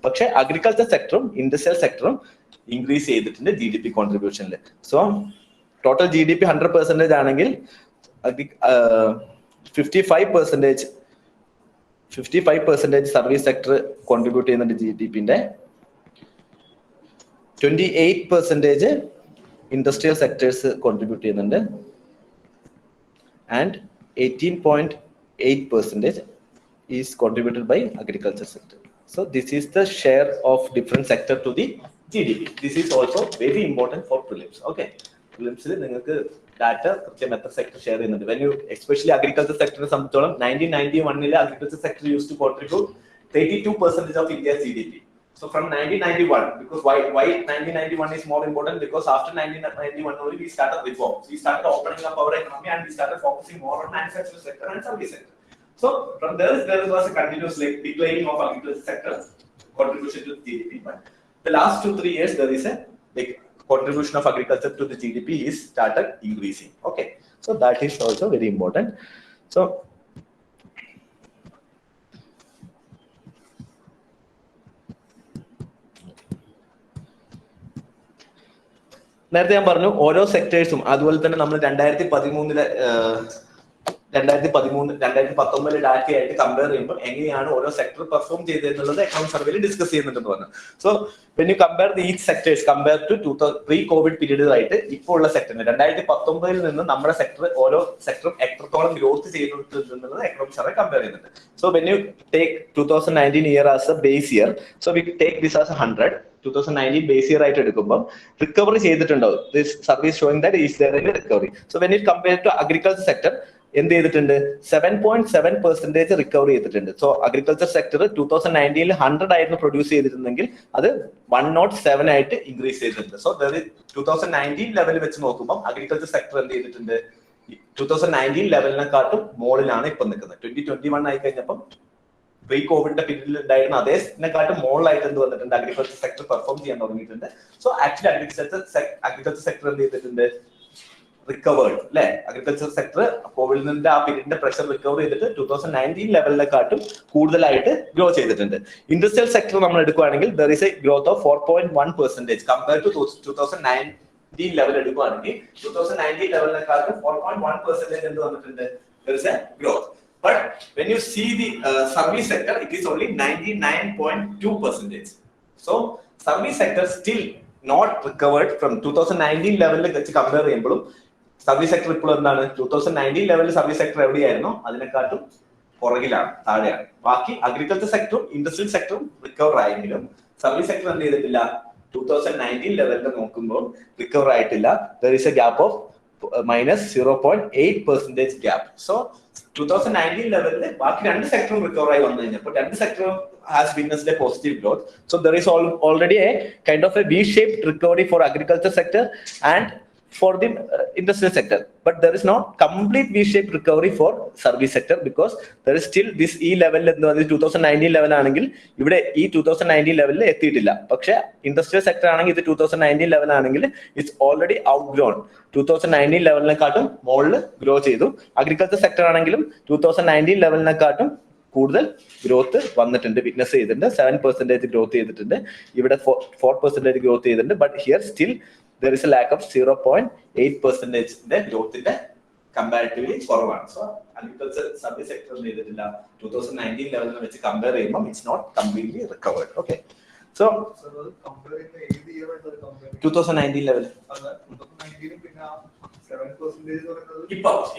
But agriculture sector, industrial sector increase GDP contribution. So total GDP 100% 55% service sector contribute ചെയ്യുന്നുണ്ട് GDP-ന്റെ, 28% industrial sectors contribute ചെയ്യുന്നുണ്ട്, and 18.8% is contributed by agriculture sector. So this is the share of different sector to the GDP. This is also very important for prelims. Okay, prelims il ningalku data kൃത്യം എത്ര sector share ചെയ്യുന്നുണ്ട്. When you especially agriculture sector സംബന്ധിച്ചോളം 1991 ൽ agriculture sector used to contribute 32% of India's GDP. So from 1991, because why 1991 is more important? Because after 1991 only we started reforms. We started opening up our economy and we started focusing more on manufacturing sector and service sector. So from there was a continuous declining of agriculture sector contribution to the GDP. But the last 2-3 years there is a contribution of agriculture to the GDP is started increasing. Okay, so that is also very important. So നേരത്തെ ഞാൻ പറഞ്ഞു ഓരോ സെക്ടേഴ്സും, അതുപോലെ തന്നെ നമ്മൾ 2019 ഡാറ്റയായിട്ട് compare ചെയ്യുമ്പോൾ എങ്ങനെയാണ് ഓരോ സെക്ടർ പെർഫോം ചെയ്തതെന്നുള്ളത് എക്കണോമിക് സർവേയിൽ ഡിസ്കസ് ചെയ്യുന്നുണ്ടെന്ന് പറഞ്ഞു. So when you compare the each sectors compare to pre covid പീരീഡായിട്ട് ഇപ്പോൾ ഉള്ള സെക്ടറിന് 2019 നിന്ന് നമ്മുടെ സെക്ടർ ഓരോ സെക്ടറും എത്രത്തോളം ഗ്രോത്ത് ചെയ്തിട്ടുണ്ടെന്നുള്ളത് എക്കണോമിക് സർവേ കമ്പയർ ചെയ്യുന്നുണ്ട്. So when you take 2019 year as a base year, so we take this as 100, 2019 base year ആയിട്ട് എടുക്കുമ്പോൾ റിക്കവറി ചെയ്തിട്ടുണ്ടാവും. This service showing that is there in recovery. So when it compare to agriculture sector എന്ത് ചെയ്തിട്ടുണ്ട്? 7.7% recovery ചെയ്തിട്ടുണ്ട്. So agriculture sector 2019 100 ആയിരുന്നു produce ചെയ്തിട്ടുണ്ടെങ്കിൽ അത് 107 ആയിട്ട് ഇൻക്രീസ് ചെയ്തിട്ടുണ്ട്. സോ 2019 ലെവൽ വെച്ച് നോക്കുമ്പോൾ അഗ്രികൾച്ചർ സെക്ടർ എന്ത് ചെയ്തിട്ടുണ്ട്? 2019 ലെവലിനെക്കാട്ടും മുകളിലാണ് ഇപ്പൊ നിൽക്കുന്നത്. 2021 ആയി കഴിഞ്ഞപ്പം പ്രീ കോവിഡിന്റെ പീരീഡിൽ ഉണ്ടായിരുന്ന അതേക്കാട്ടും മുകളിലായിട്ട് എന്ത് വന്നിട്ടുണ്ട്? അഗ്രികൾച്ചർ സെക്ടർ പെർഫോം ചെയ്യാൻ തുടങ്ങിയിട്ടുണ്ട്. സോ ആക്ച്വലി അഗ്രികൾച്ചർ സെക്ടർ എന്ത് ചെയ്തിട്ടുണ്ട്? റിക്കവേർഡ് അല്ലെ? അഗ്രികൾച്ചർ സെക്ടർ കോവിഡിന്റെ ആ പീരീഡിന്റെ പ്രഷർ റിക്കവർ ചെയ്തിട്ട് 2019 ലെവലിനെക്കാട്ടും കൂടുതലായിട്ട് ഗ്രോ ചെയ്തിട്ടുണ്ട്. ഇൻഡസ്ട്രിയൽ സെക്ടർ നമ്മൾ എടുക്കുകയാണെങ്കിൽ there is a growth of 4.1% compare to 2019 level എടുക്കുകയാണെങ്കിൽ 2019 ലെവലിനെക്കാട്ടും 4.1% എന്ത് വന്നിട്ടുണ്ട്? There is a growth. But when you see the service sector, it is only 99.2%. So service sector still not recovered from 2019 level വെച്ച് compare ചെയ്യുമ്പോഴും service sector ഇപ്പോൾ എന്താണ്? 2019 ലെവലിൽ service sector എവിടെയായിരുന്നോ അതിനെക്കാട്ടും പുറകിലാണ്, താഴെയാണ്. ബാക്കി അഗ്രികൾച്ചർ സെക്ടറും ഇൻഡസ്ട്രിയൽ സെക്ടറും റിക്കവർ ആയെങ്കിലും സർവീസ് സെക്ടർ എന്ത് ചെയ്തിട്ടില്ല? 2019 ലെവലിൽ നോക്കുമ്പോൾ റിക്കവർ ആയിട്ടില്ല. There is a gap of minus 0.8% gap. So 2019 ലെവലിൽ ബാക്കി രണ്ട് സെക്ടറും റിക്കവർ ആയി വന്നു കഴിഞ്ഞപ്പോൾ രണ്ട് സെക്ടറും has witnessed a positive growth. So there is already a kind of a V-shaped recovery for agriculture sector and for the industrial sector, but there is not complete V-shaped recovery for service sector because there is still this E level എന്ന് പറഞ്ഞാൽ 2019 level ആണെങ്കിൽ ഇവിടെ ഈ 2019 ലെവലിൽ എത്തിയിട്ടില്ല. പക്ഷെ industrial sector ആണെങ്കിൽ ഇത് 2019 ലെവൽ ആണെങ്കിൽ ഇറ്റ്സ് ഓൾറെഡി ഔട്ട് ഗ്രോൺ. 2019 ലെവലിനെക്കാട്ടും മുകളിൽ ഗ്രോ ചെയ്തു. അഗ്രികൾച്ചർ സെക്ടർ ആണെങ്കിലും 2019 ലെവലിനെക്കാട്ടും കൂടുതൽ ഗ്രോത്ത് വന്നിട്ടുണ്ട്, വിറ്റ്നസ് ചെയ്തിട്ടുണ്ട്. 7% ഗ്രോത്ത് ചെയ്തിട്ടുണ്ട്, ഇവിടെ 4% ഗ്രോത്ത് ചെയ്തിട്ടുണ്ട്. But here still there is a lack of 0.8% ഗ്രോത്തിന്റെ കമ്പാരിറ്റീവ്ലി കുറവാണ്. സോ അഗ്രികൾച്ചർ സർവീസ് സെക്ടർ ചെയ്തിട്ടില്ല. 2019 ലെവലിൽ വെച്ച് കമ്പയർ ചെയ്യുമ്പോൾ it's not completely recovered. Okay, so 2019 level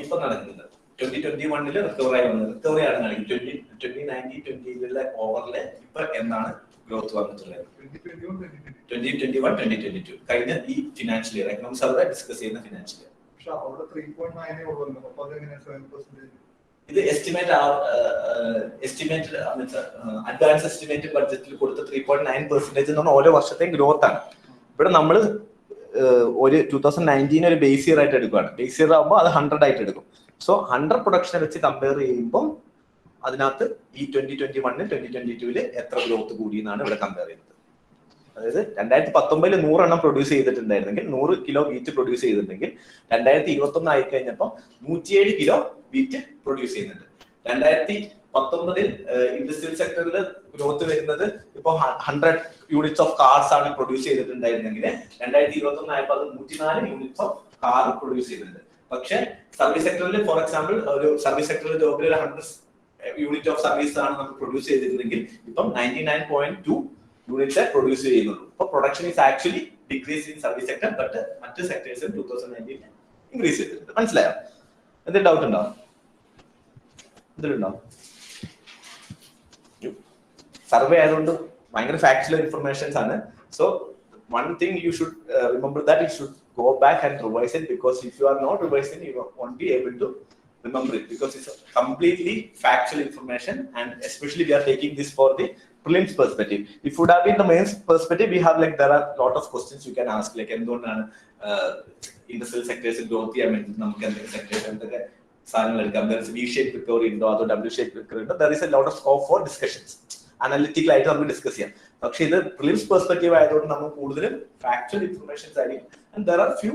ഇപ്പൊ നടക്കുന്നത് 2021 റിക്കവർ ആയി വന്നത്, റിക്കവറി ആണ് കാണിക്കുന്നത്. 2019-20 ഓവറില് ഇപ്പൊ എന്നാണ് ഗ്രോത്ത് വന്നിട്ടുള്ളത്? 2021-2022 കഴിഞ്ഞ ഈ financial year economic survey discuss ചെയ്യുന്ന ഫിനാൻഷ്യൽ ഇയർ. ഇത് എസ്റ്റിമേറ്റ് അഡ്വാൻസ് എസ്റ്റിമേറ്റ് ബഡ്ജറ്റിൽ കൊടുത്ത 3.9% എന്ന് പറഞ്ഞാൽ ഓരോ വർഷത്തെയും ഗ്രോത്ത് ആണ്. ഇവിടെ നമ്മൾ ഒരു 2019 ഒരു ബേസ് ഇയർ ആയിട്ട് എടുക്കുകയാണ്. ബേസ് ഇയർ ആകുമ്പോൾ അത് 100 ആയിട്ട് എടുക്കും. സോ 100 പ്രൊഡക്ഷനെ വെച്ച് കമ്പയർ ചെയ്യുമ്പോൾ അതിനകത്ത് ഈ 2021-2022 എത്ര ഗ്രോത്ത് കൂടി എന്നാണ് ഇവിടെ കമ്പയർ ചെയ്യുന്നത്. അതായത് 2019 100 പ്രൊഡ്യൂസ് ചെയ്തിട്ടുണ്ടായിരുന്നെങ്കിൽ 100 കിലോ വീറ്റ് പ്രൊഡ്യൂസ് ചെയ്തിട്ടുണ്ടെങ്കിൽ 2021 ആയി കഴിഞ്ഞപ്പോൾ 107 കിലോ വീറ്റ് പ്രൊഡ്യൂസ് ചെയ്യുന്നുണ്ട്. 2019 ഇൻഡസ്ട്രിയൽ സെക്ടറിൽ ഗ്രോത്ത് വരുന്നത് ഇപ്പൊ 100 യൂണിറ്റ്സ് ഓഫ് കാർസ് ആണ് പ്രൊഡ്യൂസ് ചെയ്തിട്ടുണ്ടായിരുന്നെങ്കിൽ 2021 ആയപ്പോൾ അത് 104 യൂണിറ്റ്സ് ഓഫ് കാർ പ്രൊഡ്യൂസ് ചെയ്തിട്ടുണ്ട്. പക്ഷെ സർവീസ് സെക്ടറിൽ ഫോർ എക്സാമ്പിൾ ഒരു സർവീസ് സെക്ടറിൽ ജോബിൽ 100 യൂണിറ്റ് ഓഫ് സർവീസ് ആണ് നമ്മൾ പ്രൊഡ്യൂസ് ചെയ്തിരുന്നെങ്കിൽ ഇപ്പം 99.2 യൂണിറ്റ്സ് പ്രൊഡ്യൂസ് ചെയ്യുന്നുള്ളൂ. അപ്പോൾ production is actually decrease in service sector, but മറ്റ് സെക്ടേഴ്സിൽ 2019 ഇൻക്രീസ് ചെയ്തിട്ടുണ്ട്. മനസ്സിലായോ? എന്തെങ്കിലും ഡൗട്ട് ഉണ്ടോ? എന്തെങ്കിലും സർവേ ആയതുകൊണ്ട് ഭയങ്കര ഫാക്ച്വൽ ഇൻഫർമേഷൻസ് ആണ്. So one thing you should remember that you should go back and revise it, because if you are not revising you won't be able to remember it, because it's completely factual information, and especially we are taking this for the prelims perspective. If would have been the mains perspective, we have like there are lot of questions you can ask, like endonana industrial sectors growth I mean namukku endha sectors endha saangal edukam, there is a V shaped recovery indo ado W shaped recovery indo, there is a lot of scope for discussions, analytical ആയിട്ട് നമുക്ക് discuss ചെയ്യാം. പക്ഷേ ഇത് prelims perspective ആയതുകൊണ്ട് നമുക്ക് കൂടുതലും factual informations ആയിരിക്കും. And there are few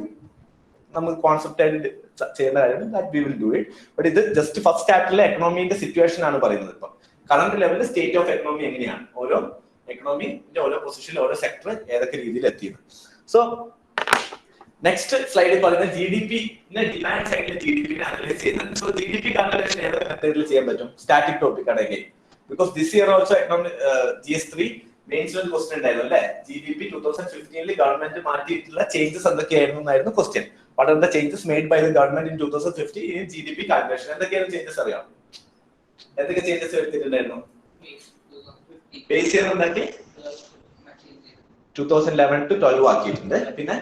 നമുക്ക് കോൺസെപ്റ്റ് ആയിട്ട് ചെയ്യേണ്ട കാര്യം that we will do it. But ഇത് ജസ്റ്റ് ഫസ്റ്റ് ചാപ്റ്ററിലെ എക്കണോമിന്റെ സിറ്റുവേഷൻ ആണ് പറയുന്നത്. ഇപ്പം കറന്റ് ലെവലിൽ സ്റ്റേറ്റ് ഓഫ് എക്കണോമി എങ്ങനെയാണ്, ഓരോ എക്കണോമിന്റെ ഓരോ പൊസിഷനിൽ ഓരോ സെക്ടർ ഏതൊക്കെ രീതിയിൽ എത്തിയത്. സോ നെക്സ്റ്റ് സ്ലൈഡിൽ പറയുന്നത് ജി ഡി പി ഡിമാൻഡ് സൈഡിൽ ജി ഡി പി അനലൈസ് ചെയ്യുന്നുണ്ട്. So G D P calculation ഏതൊക്കെ മെത്തേഡിൽ ചെയ്യാൻ പറ്റും? സ്റ്റാറ്റിക് ടോപ്പിക് ആണ് again, because this year also economic GS3 mains question ഉണ്ടായിരുന്നു അല്ലേ? GDP 2015 ഗവൺമെന്റ് മാറ്റിയിട്ടുള്ള ചേഞ്ചസ് എന്തൊക്കെയായിരുന്നു എന്നായിരുന്നു question. What are the changes made by the government in 2015 in GDP calculation? എന്തൊക്കെയാണ് ചേഞ്ചസ് അറിയാം? എന്തൊക്കെ ചേഞ്ചസ് വരുത്തിയിട്ടുണ്ടായിരുന്നു? ബേസ് ഇയർ എന്താക്കി 2011 to 12 ആക്കിയിട്ടുണ്ട്. പിന്നെ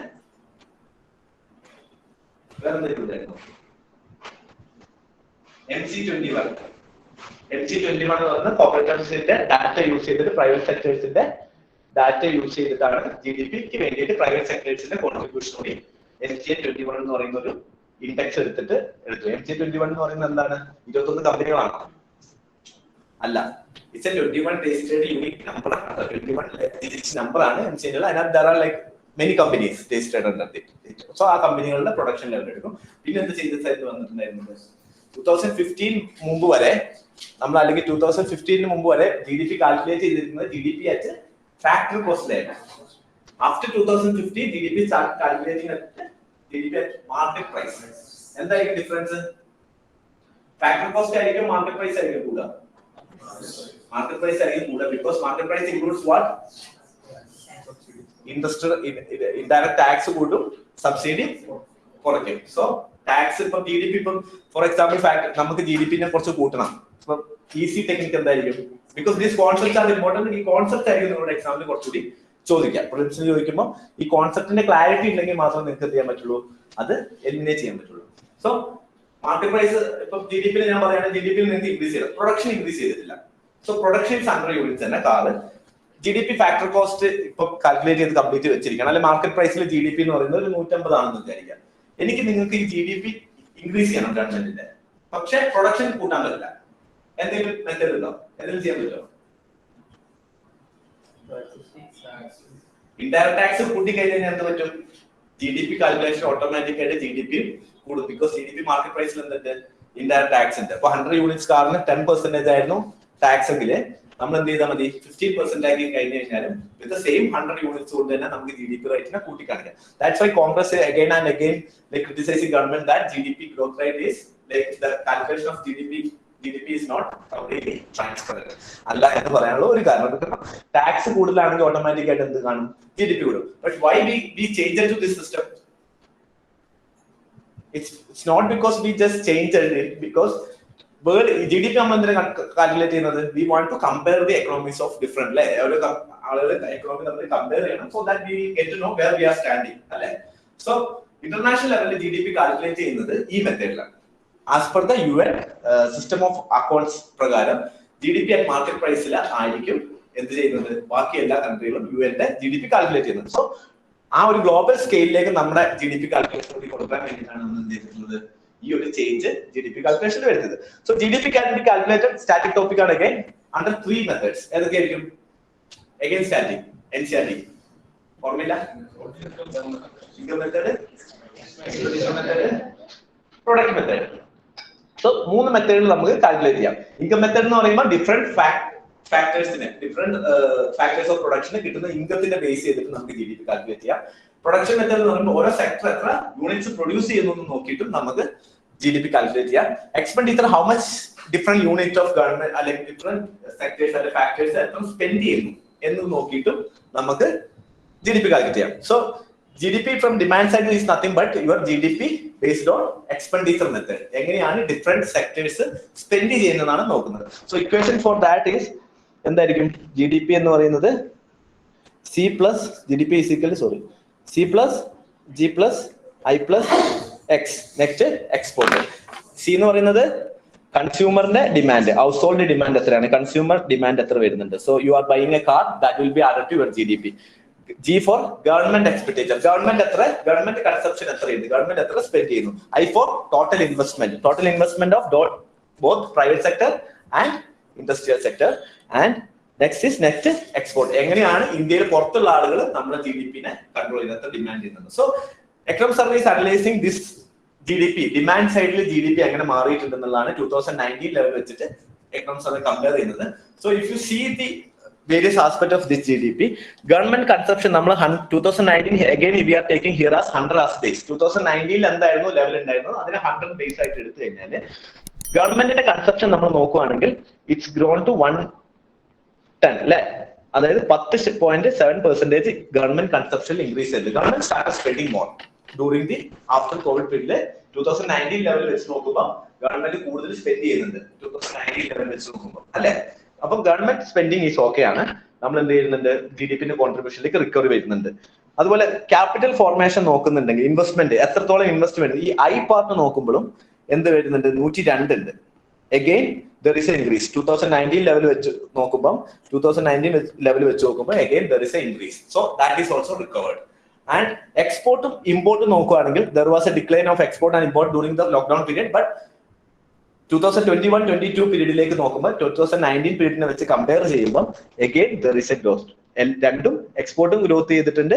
വേറെ എന്തൊക്കെയായിരുന്നു? MC21 എന്ന് പറയുന്നത് കോർപ്പറേറ്റേഴ്സിന്റെ ഡാറ്റ യൂസ് ചെയ്തിട്ട് പ്രൈവറ്റ് സെക്ടേഴ്സിന്റെ ഡാറ്റ യൂസ് ചെയ്തിട്ടാണ് GDPക്ക് വേണ്ടിയിട്ട് പ്രൈവറ്റ് സെക്ടേഴ്സിന്റെ കോൺട്രിബ്യൂഷൻ കൂടി MCA21 എന്ന് പറയുന്ന ഒരു ഇൻഡെക്സ് എടുത്തു. MCA21 എന്ന് പറയുന്നത് എന്താണ്? 21 കമ്പനികളാണ് അല്ല, it's A 21 registered unique number, 21 digit number ആണ് MCA. അതിനകത്ത് there are like many companies registered under it. So ആ കമ്പനികളുടെ പ്രൊഡക്ഷൻ ലെവൽ എടുക്കും. പിന്നെ എന്ത് ചേഞ്ചസ് ആയിട്ട് വന്നിട്ടുണ്ടായിരുന്നത്? 2015 മുമ്പ് വരെ നമ്മൾ, അല്ലെങ്കിൽ 2015 മുമ്പ് വരെ GDP കാൽക്കുലേറ്റ് ചെയ്തിരിക്കുന്നത് GDP അറ്റ് ഫാക്ടറി കോസ്റ്റിലായിരുന്നു. After 2015 GDP start calculating at GDP at market price. എന്തായിരിക്കും ഡിഫറൻസ്? ഫാക്ടറി കോസ്റ്റ് ആയിരിക്കും മാർക്കറ്റ് പ്രൈസ് ആയിരിക്കും കൂടുക? മാർക്കറ്റ് പ്രൈസ് ആയിരിക്കും കൂടുക, because market price includes what? Indirect tax കൂട്ടും, സബ്സിഡി കുറയ്ക്കും. സോ ടാക്സ് ഇപ്പം GDP ഇപ്പം ഫോർ എക്സാമ്പിൾ നമുക്ക് GDP-നെ കുറച്ച് കൂട്ടണം. ഇപ്പം ഈസി ടെക്നിക്ക് എന്തായിരിക്കും? Because these concepts are important. ഈ കോൺസെപ്റ്റ് ആയിരിക്കും നിങ്ങളുടെ എക്സാമിൽ കുറച്ചുകൂടി ചോദിക്കാം. പ്രിലിംസിന് ചോദിക്കുമ്പോൾ ഈ കോൺസെപ്റ്റിന്റെ ക്ലാരിറ്റി ഉണ്ടെങ്കിൽ മാത്രമേ നിങ്ങൾക്ക് എന്ത് ചെയ്യാൻ പറ്റുള്ളൂ, അത് എലിമിനേറ്റ് ചെയ്യാൻ പറ്റുള്ളൂ. സോ മാർക്കറ്റ് പ്രൈസ് ഇപ്പം GDP ഞാൻ പറയുകയാണെങ്കിൽ GDP നിങ്ങൾക്ക് ഇൻക്രീസ് ചെയ്ത്, പ്രൊഡക്ഷൻ ഇൻക്രീസ് ചെയ്തിട്ടില്ല. സോ പ്രൊഡക്ഷൻ ഇസ് 100 യൂണിറ്റ്സ് തന്നെ കാറ്. GDP ഫാക്ടർ കോസ്റ്റ് ഇപ്പൊ കാൽക്കുലേറ്റ് ചെയ്ത് കംപ്ലീറ്റ് വെച്ചിരിക്കണം. അല്ലെങ്കിൽ മാർക്കറ്റ് പ്രൈസിൽ GDP എന്ന് പറയുന്നത് ഒരു 150 ആണെന്ന് വിചാരിക്കാം. എനിക്ക് നിങ്ങൾക്ക് ഈ GDP ഇൻക്രീസ് ചെയ്യണം ഗവൺമെന്റിന്റെ, പക്ഷെ പ്രൊഡക്ഷൻ കൂട്ടാൻ പറ്റില്ല. എന്തെങ്കിലും മെത്തേഡ് ഉണ്ടോ? എന്തെങ്കിലും ചെയ്യാൻ പറ്റുമോ? ഇൻഡയറക്ട് ടാക്സ് കൂട്ടി കഴിഞ്ഞാൽ എന്ത് പറ്റും? GDP കാൽക്കുലേഷൻ ഓട്ടോമാറ്റിക് ആയിട്ട് GDP കൂടും, ബിക്കോസ് GDP മാർക്കറ്റ് പ്രൈസിൽ എന്തുണ്ട്? ഇൻഡയറക്ട് ടാക്സ് ഉണ്ട്. അപ്പൊ 100 യൂണിറ്റ്സ് കാറിന് 10% ആയിരുന്നു ടാക്സ് എങ്കില് നമ്മൾ എന്ത് ചെയ്താൽ മതി? 15% ആക്കി കഴിഞ്ഞു കഴിഞ്ഞാലും വിത്ത് സെയിം 100 യൂണിറ്റ്സ് കൊണ്ട് തന്നെ നമുക്ക് GDP റേറ്റിനെ കൂട്ടി കാണിക്കാം. That's why Congress again and again like criticizing government that GDP growth rate is like the calculation of GDP is not completely transparent. അല്ല എന്ന് പറയാനുള്ള ഒരു കാരണം, ടാക്സ് കൂടുതലാണെങ്കിൽ ഓട്ടോമാറ്റിക് ആയിട്ട് എന്ത് കാണും? GDP കൂടും. But why we change to this system? It's not because we just changed it, because world GDP നമ്മൾ എന്തിനാ കാൽക്കുലേറ്റ് ചെയ്യുന്നത്? We want to compare the economies of different അല്ലെ, ആളുകളുടെ എക്കണോമി നമ്മൾ കമ്പയർ ചെയ്യണം. So that we get to know where we are standing അല്ലെ. സോ international ലെവലിൽ GDP കാൽക്കുലേറ്റ് ചെയ്യുന്നത് ഈ മെത്തേഡിലാണ്. As per the UN system of accounts പ്രകാരം GDP അറ്റ് മാർക്കറ്റ് പ്രൈസിൽ ആയിരിക്കും എന്ത് ചെയ്യുന്നത്? ബാക്കി എല്ലാ കൺട്രികളും UN-ന്റെ GDP കാൽക്കുലേറ്റ് ചെയ്യുന്നത്. സോ ആ ഒരു ഗ്ലോബൽ സ്കെയിലിലേക്ക് നമ്മുടെ GDP കാൽക്കുലേഷൻ കൂടി കൊടുക്കാൻ വേണ്ടിയിട്ടാണ് നമ്മൾ എന്ത് ചെയ്തിട്ടുള്ളത്? ഈ ഒരു ചേഞ്ച് GDP കാൽക്കുലേഷൻ വരുന്നത്. So GDP can be calculated static topic ആണ് again under 3 methods. ഏതൊക്കെയായിരിക്കും? again static, NCRT formula, income method, product method. So 3 മെത്തേഡിൽ നമുക്ക് കാൽക്കുലേറ്റ് ചെയ്യാം. ഇൻകം മെത്തേഡ് എന്ന് പറയുമ്പോൾ ഡിഫറെന്റ് ഫാക്ടേഴ്സിനെ, ഡിഫറെന്റ് ഫാക്ടേഴ്സ് ഓഫ് പ്രൊഡക്ഷന് കിട്ടുന്ന ഇൻകത്തിന്റെ ബേസ് ചെയ്തിട്ട് നമുക്ക് GDP കാൽക്കുലേറ്റ് ചെയ്യാം. പ്രൊഡക്ഷൻ മെത്തേഡ് എന്ന് പറയുമ്പോൾ ഓരോ സെക്ടർ എത്ര യൂണിറ്റ്സ് പ്രൊഡ്യൂസ് ചെയ്യുന്നു നോക്കിയിട്ടും നമുക്ക് GDP കാൽക്കുലേറ്റ് ചെയ്യാം. Expenditure how much different unit of government അല്ലെങ്കിൽ ഡിഫറെന്റ് സെക്ടേഴ്സ് അല്ലെങ്കിൽ ഫാക്ടേഴ്സ് എത്ര സ്പെൻഡ് ചെയ്യുന്നു എന്ന് നോക്കിയിട്ടും നമുക്ക് GDP കാൽക്കുലേറ്റ് ചെയ്യാം. So GDP from demand side is nothing but your GDP based on expenditure method. എങ്ങനെയാണ് ഡിഫറെന്റ് സെക്ടേഴ്സ് സ്പെൻഡ് ചെയ്യുന്നതാണ് നോക്കുന്നത്. So equation for that is എന്തായിരിക്കും? GDP എന്ന് പറയുന്നത് C plus GDP is equal to C plus G plus I plus X. Next export. C എന്ന് പറയുന്നത് കൺസ്യൂമറിന്റെ demand, household demand എത്രയാണ്, കൺസ്യൂമർ ഡിമാൻഡ് എത്ര വരുന്നുണ്ട്. So you are buying a car, that will be added to your GDP. G for government expenditure. Government consumption എത്ര ചെയ്യുന്നു, government എത്ര spend ചെയ്യുന്നു. I for total investment of both private sector and industrial sector. And next export. എങ്ങനെയാണ് ഇന്ത്യയിൽ പുറത്തുള്ള ആളുകൾ നമ്മുടെ GDP-നെ കൺട്രോൾ ചെയ്യുന്നത്, ഡിമാൻഡ് ചെയ്യുന്നത്. So economic survey is analysing this GDP, demand സൈഡിൽ GDP എങ്ങനെ മാറിയിട്ടുണ്ടെന്നുള്ളതാണ് 2019 ലെവൽ വെച്ചിട്ട് എക്കണോമിക് സർവേ കമ്പയർ ചെയ്യുന്നത്. So if you see the various aspect of this GDP, government consumption നമ്മൾ 2019 again we are taking here as 100 as base. 2019 എന്തായിരുന്നു level ഉണ്ടായിരുന്നു, അതിനെ 100 base ആയിട്ട് എടുത്തു കഴിഞ്ഞാൽ ഗവൺമെന്റിന്റെ കൺസപ്ഷൻ നമ്മൾ നോക്കുകയാണെങ്കിൽ ഇറ്റ്സ് ഗ്രോൺ ടു 110 അല്ലെ, അതായത് 10.7% ഗവൺമെന്റ് കൺസപ്ഷൻ ഇൻക്രീസ് ചെയ്ത്. Government start spending more during the after covid പീരീഡില് 2019 ലെവൽ വെച്ച് നോക്കുമ്പോൾ ഗവൺമെന്റ് കൂടുതൽ സ്പെൻഡ് ചെയ്യുന്നുണ്ട് 2019 ലെവൽ വെച്ച് നോക്കുമ്പോൾ അല്ലെ. അപ്പം ഗവൺമെന്റ് സ്പെൻഡിങ് ഈസ് ഓക്കെ ആണ്. നമ്മൾ എന്ത് ചെയ്യുന്നുണ്ട്, GDP-ന്റെ കോൺട്രിബ്യൂഷനിലേക്ക് റിക്കവറി വരുന്നുണ്ട്. അതുപോലെ ക്യാപിറ്റൽ ഫോർമേഷൻ നോക്കുന്നുണ്ടെങ്കിൽ ഇൻവെസ്റ്റ്മെന്റ് എത്രത്തോളം ഇൻവെസ്റ്റ്മെന്റ്, ഈ ഐ പാർട്ട് നോക്കുമ്പോഴും എന്ത് വരുന്നുണ്ട്, 102 ഉണ്ട്. Again there is a increase. 2019 level വെച്ച് നോക്കുമ്പോൾ again there is a increase. So that is also recovered. And എക്സ്പോർട്ടും ഇമ്പോർട്ടും നോക്കുകയാണെങ്കിൽ there was a decline of export and import during the lockdown period. But 2021-22 പീരീഡിലേക്ക് നോക്കുമ്പോൾ 2019 പീരീഡിനെ വെച്ച് കമ്പയർ ചെയ്യുമ്പോൾ again there is a growth. രണ്ടും എക്സ്പോർട്ടും ഗ്രോത്ത് ചെയ്തിട്ടുണ്ട്,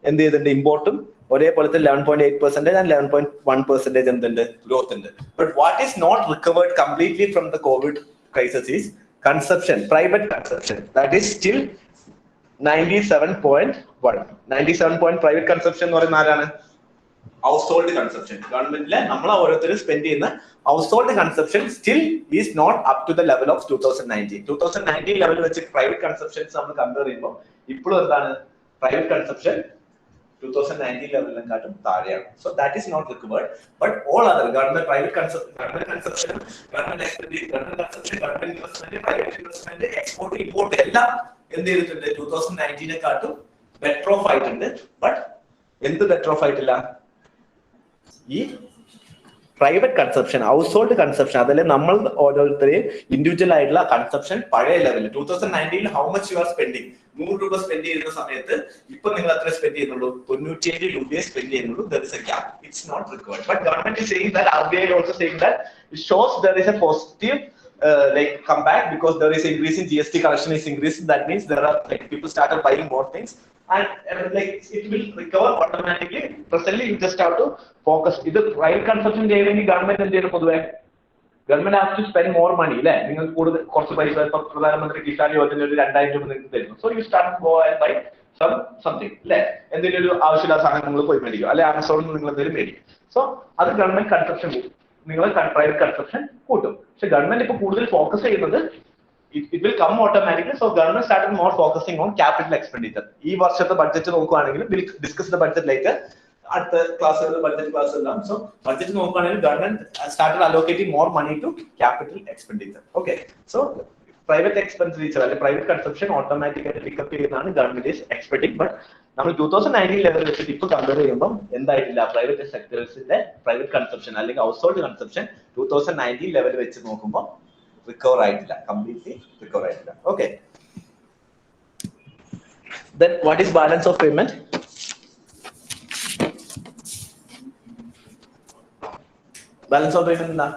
എന്ത് ചെയ്തിട്ടുണ്ട്, ഇമ്പോർട്ടും ഒരേപോലെ 11.8% ആൻഡ് 11.1% എന്തുണ്ട്, ഗ്രോത്ത് ഉണ്ട്. But what is not recovered completely from the covid crisis is consumption, private consumption. That is still 97.1. 97 private consumption എന്ന് പറയുന്ന ആരാണ്? House hold consumption. ഗവൺമെന്റിലെ നമ്മൾ ഓരോരുത്തരും സ്പെൻഡ് ചെയ്യുന്ന household consumption still is not up to the level of 2019. 2019 level വെച്ച് private consumptions നമ്മൾ compare ചെയ്യുമ്പോൾ ഇപ്പോഴും എന്താണ്, പ്രൈവറ്റ് കൺസപ്ഷൻ 2019 ലെവലിനെക്കാട്ടും താഴെയാണ്. So that is not recovered. But all other government private consumption, government expenditure, government consumption, government investment, private investment, export, import എല്ലാം എന്ത് ചെയ്തിട്ടുണ്ട്, 2019-നെക്കാട്ടും ബെറ്റർ ഓഫ് ആയിട്ടുണ്ട്. ബട്ട് എന്ത് ബെറ്റർ ഓഫ് ആയിട്ടില്ല, ഈ private consumption, household consumption, അതല്ലേ നമ്മൾ ഓരോരുത്തരെയും ഇൻഡിവിജ്വൽ ആയിട്ടുള്ള കൺസപ്ഷൻ പഴയ ലെവലിൽ 2019 how much you are spending, 100 രൂപ സ്പെൻഡ് ചെയ്യുന്ന സമയത്ത് ഇപ്പൊ നിങ്ങൾ എത്ര സ്പെൻഡ് ചെയ്യുന്നുള്ളൂ, 97 രൂപയെ സ്പെൻഡ് ചെയ്യുന്നുള്ളൂ. There is a gap. It's not required. But government is saying that, RBI also saying that it shows there is a positive like comeback because there is increase in GST collection is increasing. That means there are like people started buying more things. And like it will recover automatically. Presently, you just have to focus. Either private consumption ചെയ്യുന്ന government എന്ത് ചെയ്യുന്നു, പൊതുവെ government has to spend more money അല്ലെ. നിങ്ങൾ കൂടുതൽ കുറച്ച് പൈസ, ഇപ്പൊ പ്രധാനമന്ത്രി കിസാൻ യോജന ഒരു 2000 രൂപ നിങ്ങൾക്ക് തരുന്നു. So you start go and buy something അല്ലെ, എന്തെങ്കിലും ഒരു ആവശ്യമില്ലാത്ത സാധനം നിങ്ങൾ പോയി മേടിക്കും അല്ലെ, ആമസോണിൽ നിങ്ങൾ എന്തെങ്കിലും മേടിക്കും. സോ അത് ഗവൺമെന്റ് കൺസപ്ഷൻ കൂട്ടും, നിങ്ങൾ പ്രൈവറ്റ് കൺസപ്ഷൻ കൂട്ടും. പക്ഷെ ഗവൺമെന്റ് ഇപ്പൊ കൂടുതൽ ഫോക്കസ് ചെയ്യുന്നത് it will come automatically. So government started more focusing on capital expenditure. ഈ വർഷത്തെ ബഡ്ജറ്റ് നോക്കുകയാണെങ്കിൽ we'll discuss the budget later at the ക്ലാസ്സുകളിൽ, ബഡ്ജറ്റ് ക്ലാസ്സെല്ലാം. സോ ബഡ്ജറ്റ് നോക്കുകയാണെങ്കിൽ government started allocating more money to capital expenditure. Okay, so private expenditure അല്ലെങ്കിൽ private consumption ഓട്ടോമാറ്റിക്കായിട്ട് pickup ചെയ്യുന്നതാണ് government is expecting. But നമ്മൾ 2019 level വെച്ചിട്ട് ഇപ്പൊ compare ചെയ്യുമ്പോൾ എന്തായിട്ടില്ല, പ്രൈവറ്റ് സെക്ടേഴ്സിന്റെ പ്രൈവറ്റ് കൺസപ്ഷൻ അല്ലെങ്കിൽ ഹൗസ് ഹോൾഡ് കൺസപ്ഷൻ 2019 ലെവൽ വെച്ച് നോക്കുമ്പോൾ റിക്കവർ ആയിട്ടില്ല, കംപ്ലീറ്റ്ലി റിക്കവർ ആയിട്ടില്ല. Okay, then what is balance of payment? Balance of payment എന്താ,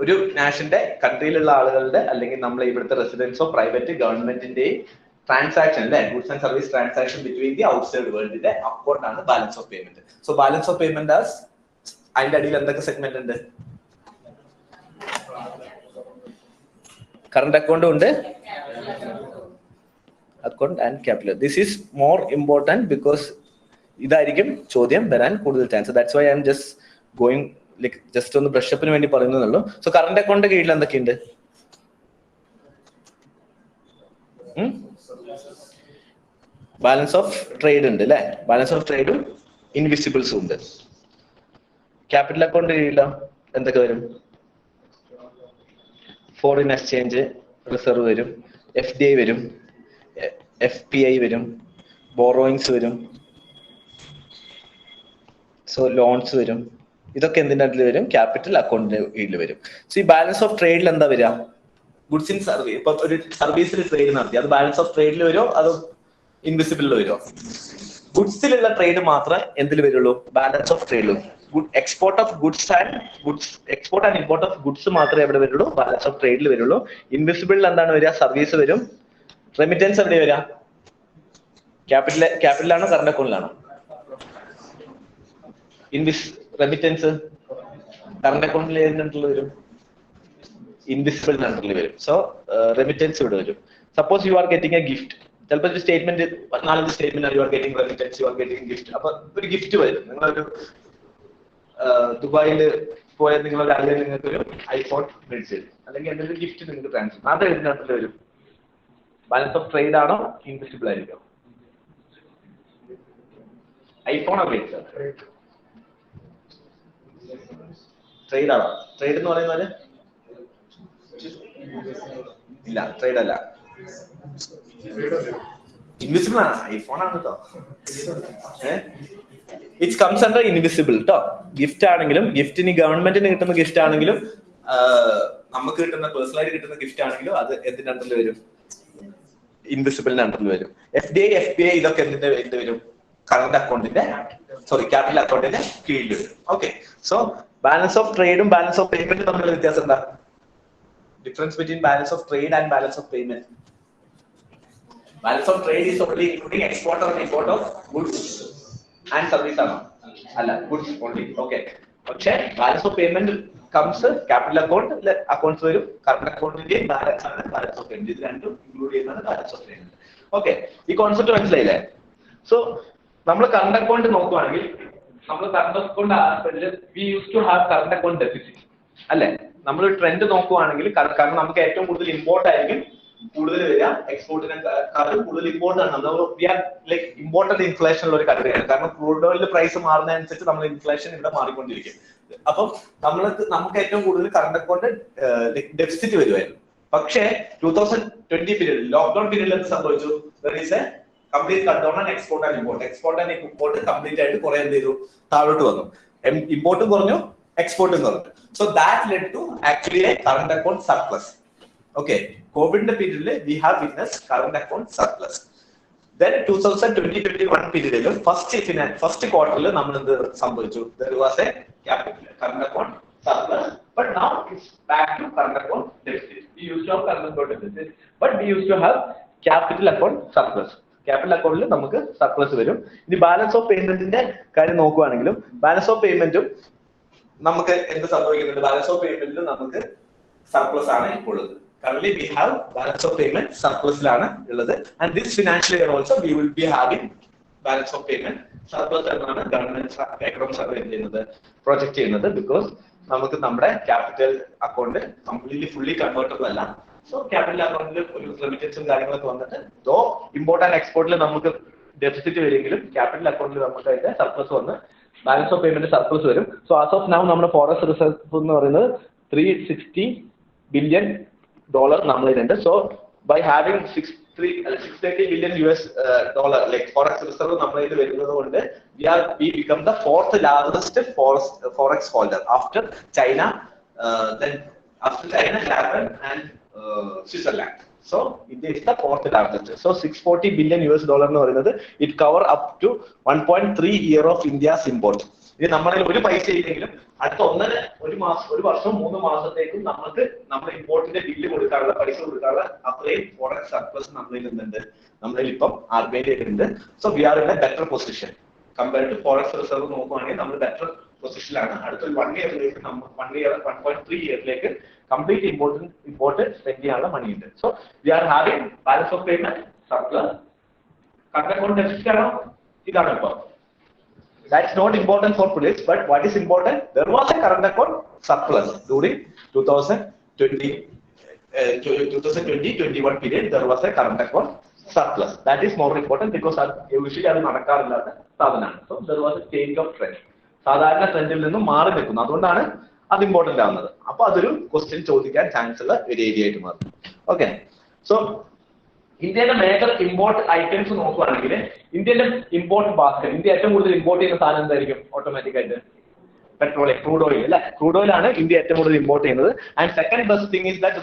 ഒരു നാഷന്റെ കൺട്രിയിലുള്ള ആളുകളുടെ അല്ലെങ്കിൽ നമ്മളെ ഇവിടുത്തെ റെസിഡൻസോ പ്രൈവറ്റ് ഗവൺമെന്റിന്റെയും ട്രാൻസാക്ഷൻ അല്ലെ, goods and service transaction between the outside വേൾഡിന്റെ അക്കൗണ്ടാണ് balance of payment. So balance of payment as അതിന്റെ അടിയിൽ എന്തൊക്കെ സെഗ്മെന്റ് ഉണ്ട്, കറണ്ട് അക്കൗണ്ടും ഉണ്ട്, account and capital. This is more important because ഇതായിരിക്കും ചോദ്യം വരാൻ കൂടുതൽ chance. That's why I am just going like just ഒന്ന് ബ്രഷ് അപ്പിന് വേണ്ടി പറയുന്നുള്ളൂ. സോ കറണ്ട് അക്കൗണ്ട് കീഴിൽ എന്തൊക്കെയുണ്ട്? ബാലൻസ് ഓഫ് ട്രേഡ് ഉണ്ട് അല്ലെ? ബാലൻസ് ഓഫ് ട്രേഡും ഇൻവിസിബിൾസും ഉണ്ട്. ക്യാപിറ്റൽ അക്കൗണ്ട് കീഴിലോ എന്തൊക്കെ വരും? ഫോറിൻ എക്സ്ചേഞ്ച് റിസർവ് വരും, FDI വരും, FPI വരും, ബോറോയിങ്സ് വരും, സോ ലോൺസ് വരും. ഇതൊക്കെ എന്തിൻ്റെ അതിൽ വരും? ക്യാപിറ്റൽ അക്കൗണ്ടിന്റെ കീഴിൽ വരും. സോ ഈ ബാലൻസ് ഓഫ് ട്രേഡിൽ എന്താ വരിക? Goods in service. ഇപ്പൊ ഒരു സർവീസിൽ ട്രേഡ് നടത്തി, അത് ബാലൻസ് ഓഫ് ട്രേഡിൽ വരുമോ അതോ ഇൻവിസിബിളിൽ വരുമോ? ഗുഡ്സിലുള്ള ട്രേഡ് മാത്രമേ എന്തിൽ വരുള്ളൂ? ബാലൻസ് ഓഫ് ട്രേഡിലും. Export of goods and export and import of goods മാത്രമേ എവിടെ വരുള്ളൂ? ബാലൻസ് ഓഫ് ട്രേഡിൽ വരുള്ളൂ. ഇൻവിസിബിളിൽ എന്താണ് വരിക? സർവീസ് വരും. റെമിറ്റൻസ് എവിടെ വരിക? ക്യാപിറ്റലാണോ കറണ്ട് അക്കൗണ്ടിലാണോ? റെമിറ്റൻസ് കറണ്ട് അക്കൗണ്ടിൽ ഏതിനുള്ള വരും? ഇൻവിസിബിൾ വരും. സോ റെമിറ്റൻസ് ഇവിടെ വരും. Suppose you are getting A gift, ചിലപ്പോൾ ഒരു statement 4 statement you are getting remittance, you are getting gift. അപ്പൊ ഒരു ഗിഫ്റ്റ് വരും. നിങ്ങളൊരു ദുബായിൽ പോയ നിങ്ങളൊരു അല്ലെങ്കിൽ നിങ്ങൾക്ക് ഒരു ഐഫോൺ മേടിച്ചു തരും, അല്ലെങ്കിൽ എന്തെങ്കിലും ഗിഫ്റ്റ് നിങ്ങൾക്ക് ട്രാൻസ്ഫർ, അത് ഇതിനകത്ത് വരും. ബാലൻസ് ഓഫ് ട്രേഡ് ആണോ ഇൻവിസിബിൾ ആയിരിക്കും? ഐഫോണോ മേടിച്ചത്? ട്രേഡ് ആണോ? ട്രേഡ് എന്ന് പറയുന്നത് ഇല്ല, ട്രേഡ് അല്ല, ഇൻവിസിബിൾ ആണ്. ഐഫോൺ ആണ് കേട്ടോ. ഇറ്റ് കംസ് അണ്ടർ ഇൻവിസിബിൾ കേട്ടോ. ഗിഫ്റ്റ് ആണെങ്കിലും, ഗിഫ്റ്റിന് ഗവൺമെന്റിന് കിട്ടുന്ന ഗിഫ്റ്റ് ആണെങ്കിലും, നമുക്ക് കിട്ടുന്ന പേഴ്സണലായിട്ട് കിട്ടുന്ന ഗിഫ്റ്റ് ആണെങ്കിലും അത് എന്തിന്റെ അണ്ടറിൽ വരും? ഇൻവിസിബിളിന്റെ അണ്ടറിൽ വരും. FDI, FPI ഇതൊക്കെ എന്ത് വരും? കറണ്ട് അക്കൗണ്ടിന്റെ ക്യാപിറ്റൽ അക്കൗണ്ടിന്റെ കീഴിൽ വരും. ഓക്കെ, സോ ബാലൻസ് ഓഫ് ട്രേഡും ബാലൻസ് ഓഫ് പേയ്മെന്റും തമ്മിലുള്ള വ്യത്യാസം എന്താ? Difference between balance of trade and balance of payment. Balance of trade is only including export or import of goods and service ആണോ? അല്ല, ഗുഡ്സ് ഓൺലി. ഓക്കെ, പക്ഷേ balance of payment comes capital accounts വരും. Current അക്കൗണ്ടിന്റെയും balance ആണ് balance of payment. ഇത് രണ്ടും include ചെയ്യുന്നതാണ് balance of payment. Okay, ഈ കോൺസെപ്റ്റ് മനസ്സിലായില്ലേ? സോ നമ്മൾ കറണ്ട് അക്കൗണ്ട് നോക്കുവാണെങ്കിൽ, നമ്മൾ കറണ്ട് അക്കൗണ്ട് ആസ്പെക്ടില് we use to have current account deficit അല്ലെ? നമ്മൾ ട്രെൻഡ് നോക്കുവാണെങ്കിൽ, കാരണം നമുക്ക് ഏറ്റവും കൂടുതൽ ഇമ്പോർട്ട് ആയിരിക്കും കൂടുതൽ വരിക, എക്സ്പോർട്ടിനെക്കാളും കൂടുതൽ ഇമ്പോർട്ട് ആണ്. We are like important inflation ഉള്ള ഒരു കൺട്രിയാണ്. കാരണം ക്രൂഡ് ഓയിലിന്റെ പ്രൈസ് മാറുന്നതനുസരിച്ച് നമ്മൾ ഇൻഫ്ലേഷൻ ഇവിടെ മാറിക്കൊണ്ടിരിക്കും. അപ്പം നമുക്ക് ഏറ്റവും കൂടുതൽ കറണ്ട് അക്കൗണ്ട് ഡെഫിസിറ്റ് വരുമായിരുന്നു. പക്ഷേ 2020 പീരീഡ്, ലോക്ക്ഡൌൺ പീരീഡിൽ എന്ത് സംഭവിച്ചു? Complete cut down and export and import. Export and import complete ആയിട്ട് കുറെ എന്ത് ചെയ്തു? താഴോട്ട് വന്നു. ഇമ്പോർട്ടും കുറഞ്ഞു, എക്സ്പോർട്ടും കുറഞ്ഞു. So that led to actually a current account surplus. Okay, കോവിഡിന്റെ പീരീഡിൽ we have witness current account surplus. Then 2020-21 പീരീഡിലും ഫസ്റ്റ് ക്വാർട്ടറിൽ നമ്മൾ എന്ത് സംഭവിച്ചു? there was a capital current account surplus, but now it's back to current account deficit. We used to have current account deficit, but we used to have capital account surplus. Capital അക്കൗണ്ടിൽ നമുക്ക് surplus വരും. ഇനി balance of പേയ്മെന്റിന്റെ കാര്യം നോക്കുവാണെങ്കിലും, balance of പേയ്മെന്റും നമുക്ക് എന്ത് സംഭവിക്കുന്നുണ്ട്? Balance of പേയ്മെന്റിലും നമുക്ക് surplus ആണ് ഇപ്പോൾ ഉള്ളത്. Currently we have balance of payment surplusലാണ് ഉള്ളത്. And this financial year also we will be having balance of payment surplus എന്നാണ് ഗവൺമെന്റ് എക്കണോമിക് സർവേ ചെയ്യുന്നത്, പ്രൊജക്ട് ചെയ്യുന്നത്. ബിക്കോസ് നമുക്ക് നമ്മുടെ capital account completely fully convertible അല്ല. സോ ക്യാപിറ്റൽ അക്കൗണ്ടിൽ ഒരു റെമിറ്റൻസും കാര്യങ്ങളൊക്കെ വന്നിട്ട്, ദോ ഇമ്പോർട്ട് ആൻഡ് എക്സ്പോർട്ടിൽ നമുക്ക് ഡെഫിസിറ്റ് വരുമെങ്കിലും ക്യാപിറ്റൽ അക്കൗണ്ടിൽ നമുക്ക് അതിന്റെ സർപ്ലസ് വന്ന് ബാലൻസ് ഓഫ് പേയ്മെന്റ് സർപ്ലസ് വരും. സോ ആസ് ഓഫ് നൗ നമ്മുടെ ഫോറസ്റ്റ് റിസർവ് എന്ന് പറയുന്നത് $360 billion നമ്മളിതുണ്ട്. So by having $630 billion like forex reserve നമ്മളിത് വരുന്നത് കൊണ്ട് we become the 4th largest forex holder after China, Japan and Switzerland. So India is the 4th largest. So $640 billion എന്ന് പറയുന്നത് it cover up to 1.3 year of India's import. ഇത് നമ്മളിൽ ഒരു പൈസ ഇല്ലെങ്കിലും അടുത്ത ഒരു വർഷം 3 മാസത്തേക്കും നമുക്ക് നമ്മുടെ ഇമ്പോർട്ടിന്റെ ബില്ല് കൊടുക്കാനുള്ള പൈസ കൊടുക്കാനുള്ള അത്രയും ഫോറക്സ് സർപ്ലസ് നമ്മളിൽ നിന്നുണ്ട്. നമ്മളിൽ ഇപ്പം ആർബിഐയിലുണ്ട്. So we are in a better position compared to forex reserve. നോക്കുവാണെങ്കിൽ നമ്മൾ ബെറ്റർ പൊസിഷനിലാണ്. അടുത്തൊരു 1 ഇയറിലേക്ക് 1.3 ഇയറിലേക്ക് കംപ്ലീറ്റ് ഇമ്പോർട്ട് സ്പെൻഡ് ചെയ്യാനുള്ള മണി ഉണ്ട്. So we are having balance of payment surplus. Current account deficit ആണോ? ഇതാണ് ഇപ്പോൾ. That's not important for police, but what is important? There was a current account surplus during 2020-21 period. There was a current account surplus. That is more important because usually അത് നടക്കാറില്ലാത്ത സാധനമാണ്. So there was a change of trend. സാധാരണ ട്രെൻഡിൽ നിന്നും മാറി നിൽക്കുന്നു. അതുകൊണ്ടാണ് അത് important ആവുന്നത്. അപ്പൊ അതൊരു ക്വസ്റ്റ്യൻ ചോദിക്കാൻ ചാൻസ് ഉള്ള ഒരു ഏരിയ ആയിട്ട് മാറും. ഓക്കെ, സോ ഇന്ത്യയുടെ മേജർ ഇമ്പോർട്ട് ഐറ്റംസ് നോക്കുകയാണെങ്കിൽ ഇന്ത്യയുടെ ഇമ്പോർട്ട് ബാസ്ക്കറ്റ്, ഇന്ത്യ ഏറ്റവും കൂടുതൽ ഇമ്പോർട്ട് ചെയ്യുന്ന സാധനം എന്തായിരിക്കും? ഓട്ടോമാറ്റിക് ആയിട്ട് പെട്രോളിയം, ക്രൂഡ് ഓയിൽ അല്ലെ. ക്രൂഡ് ഓയിൽ ആണ് ഇന്ത്യ ഏറ്റവും കൂടുതൽ ഇമ്പോർട്ട് ചെയ്യുന്നത്. And second best thing is that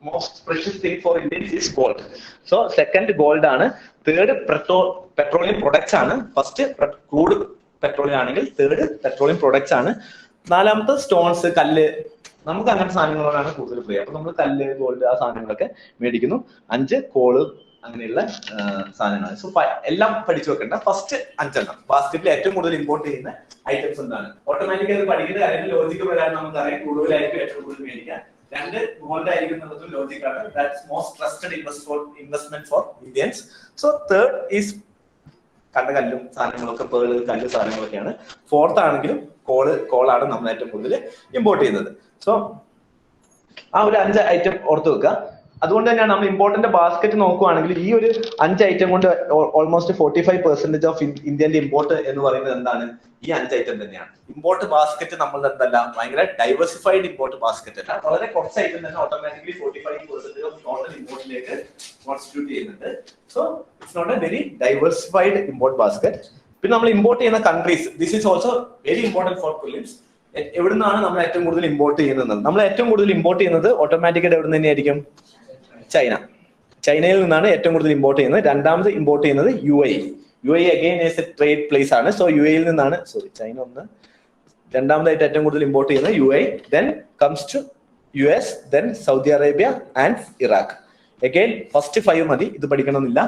most precious thing for Indians is gold. So second gold ആണ്, തേർഡ് പെട്രോളിയം പ്രൊഡക്ട്സ് ആണ്, ഫസ്റ്റ് ക്രൂഡ് പെട്രോളിയം ആണെങ്കിൽ തേർഡ് പെട്രോളിയം പ്രൊഡക്ട്സ് ആണ്, നാലാമത്തെ സ്റ്റോൺസ്, കല്ല്, നമുക്ക് അങ്ങനത്തെ സാധനങ്ങളാണ് കൂടുതൽ പ്രിയം. അപ്പൊ നമ്മൾ കല്ല്, ഗോൾഡ് ആ സാധനങ്ങളൊക്കെ മേടിക്കുന്നു. 5 കോള് അങ്ങനെയുള്ള സാധനങ്ങളാണ്. സോ എല്ലാം പഠിച്ചു വെക്കേണ്ട. ഫസ്റ്റ് 5 എണ്ണം ബാസ്ക്കറ്റിൽ ഏറ്റവും കൂടുതൽ ഇമ്പോർട്ട് ചെയ്യുന്ന ഐറ്റംസ് എന്താണ്? ഓട്ടോമാറ്റിക്കായി പഠിക്കുന്ന കാര്യത്തിൽ ലോജിക്ക് വരാൻ നമുക്കറിയാം. ക്രൂഡ് ഓയിൽ ആയിരിക്കും ഏറ്റവും കൂടുതൽ മേടിക്കാൻ. 2 ഗോൾഡ് ആയിരിക്കും എന്നുള്ളതും ലോജിക്കാണ്. That's most trusted investment for Indians. So third is കല്ലും സാധനങ്ങളൊക്കെ, പേള്, കല്ല് സാധനങ്ങളൊക്കെയാണ്. ഫോർത്ത് ആണെങ്കിലും കോളാണ് നമ്മൾ ഏറ്റവും കൂടുതൽ ഇമ്പോർട്ട് ചെയ്യുന്നത്. സോ ആ ഒരു 5 ഐറ്റം ഓർത്ത് വെക്കുക. അതുകൊണ്ട് തന്നെയാണ് നമ്മൾ ഇമ്പോർട്ടന്റ് ബാസ്ക്കറ്റ് നോക്കുകയാണെങ്കിൽ ഈ ഒരു 5 ഐറ്റം കൊണ്ട് ഓൾമോസ്റ്റ് 45% ഓഫ് ഇന്ത്യന്റെ ഇമ്പോർട്ട് എന്ന് പറയുന്നത് എന്താണ്? ഈ 5 ഐറ്റം തന്നെയാണ്. ഇമ്പോർട്ട് ബാസ്ക്കറ്റ് നമ്മൾ എന്തല്ല, ഭയങ്കര ഡൈവേഴ്സിഫൈഡ് ഇമ്പോർട്ട് ബാസ്ക്കറ്റ് അല്ല, വളരെ കുറച്ച് ഐറ്റം തന്നെ ഓട്ടോമാറ്റിക്കലി 45% ഓഫ് ടോട്ടൽ ഇമ്പോർട്ടിലേക്ക് കോൺസ്റ്റിറ്റ്യൂട്ട് ചെയ്യുന്നുണ്ട്. So it's not a very diversified import basket. പിന്നെ നമ്മൾ ഇമ്പോർട്ട് ചെയ്യുന്ന countries, this is also very important for prelims. എവിടെ നിന്നാണ് നമ്മൾ ഏറ്റവും കൂടുതൽ ഇമ്പോർട്ട് ചെയ്യുന്നത്? നമ്മൾ ഏറ്റവും കൂടുതൽ ഇമ്പോർട്ട് ചെയ്യുന്നത് ഓട്ടോമാറ്റിക്കായിട്ട് എവിടെ നിന്ന് തന്നെയായിരിക്കും? ചൈനയിൽ നിന്നാണ് ഏറ്റവും കൂടുതൽ ഇമ്പോർട്ട് ചെയ്യുന്നത്. രണ്ടാമത് ഇമ്പോർട്ട് ചെയ്യുന്നത് UAE. UAE again is a trade place ആണ്. സോ UAEയിൽ നിന്നാണ്, ചൈന ഒന്ന്, രണ്ടാമതായിട്ട് ഏറ്റവും കൂടുതൽ ഇമ്പോർട്ട് ചെയ്യുന്നത് UAE. Then comes to US, then Saudi Arabia and Iraq. Again first 5 മതി, ഇത് പഠിക്കണമെന്നില്ല.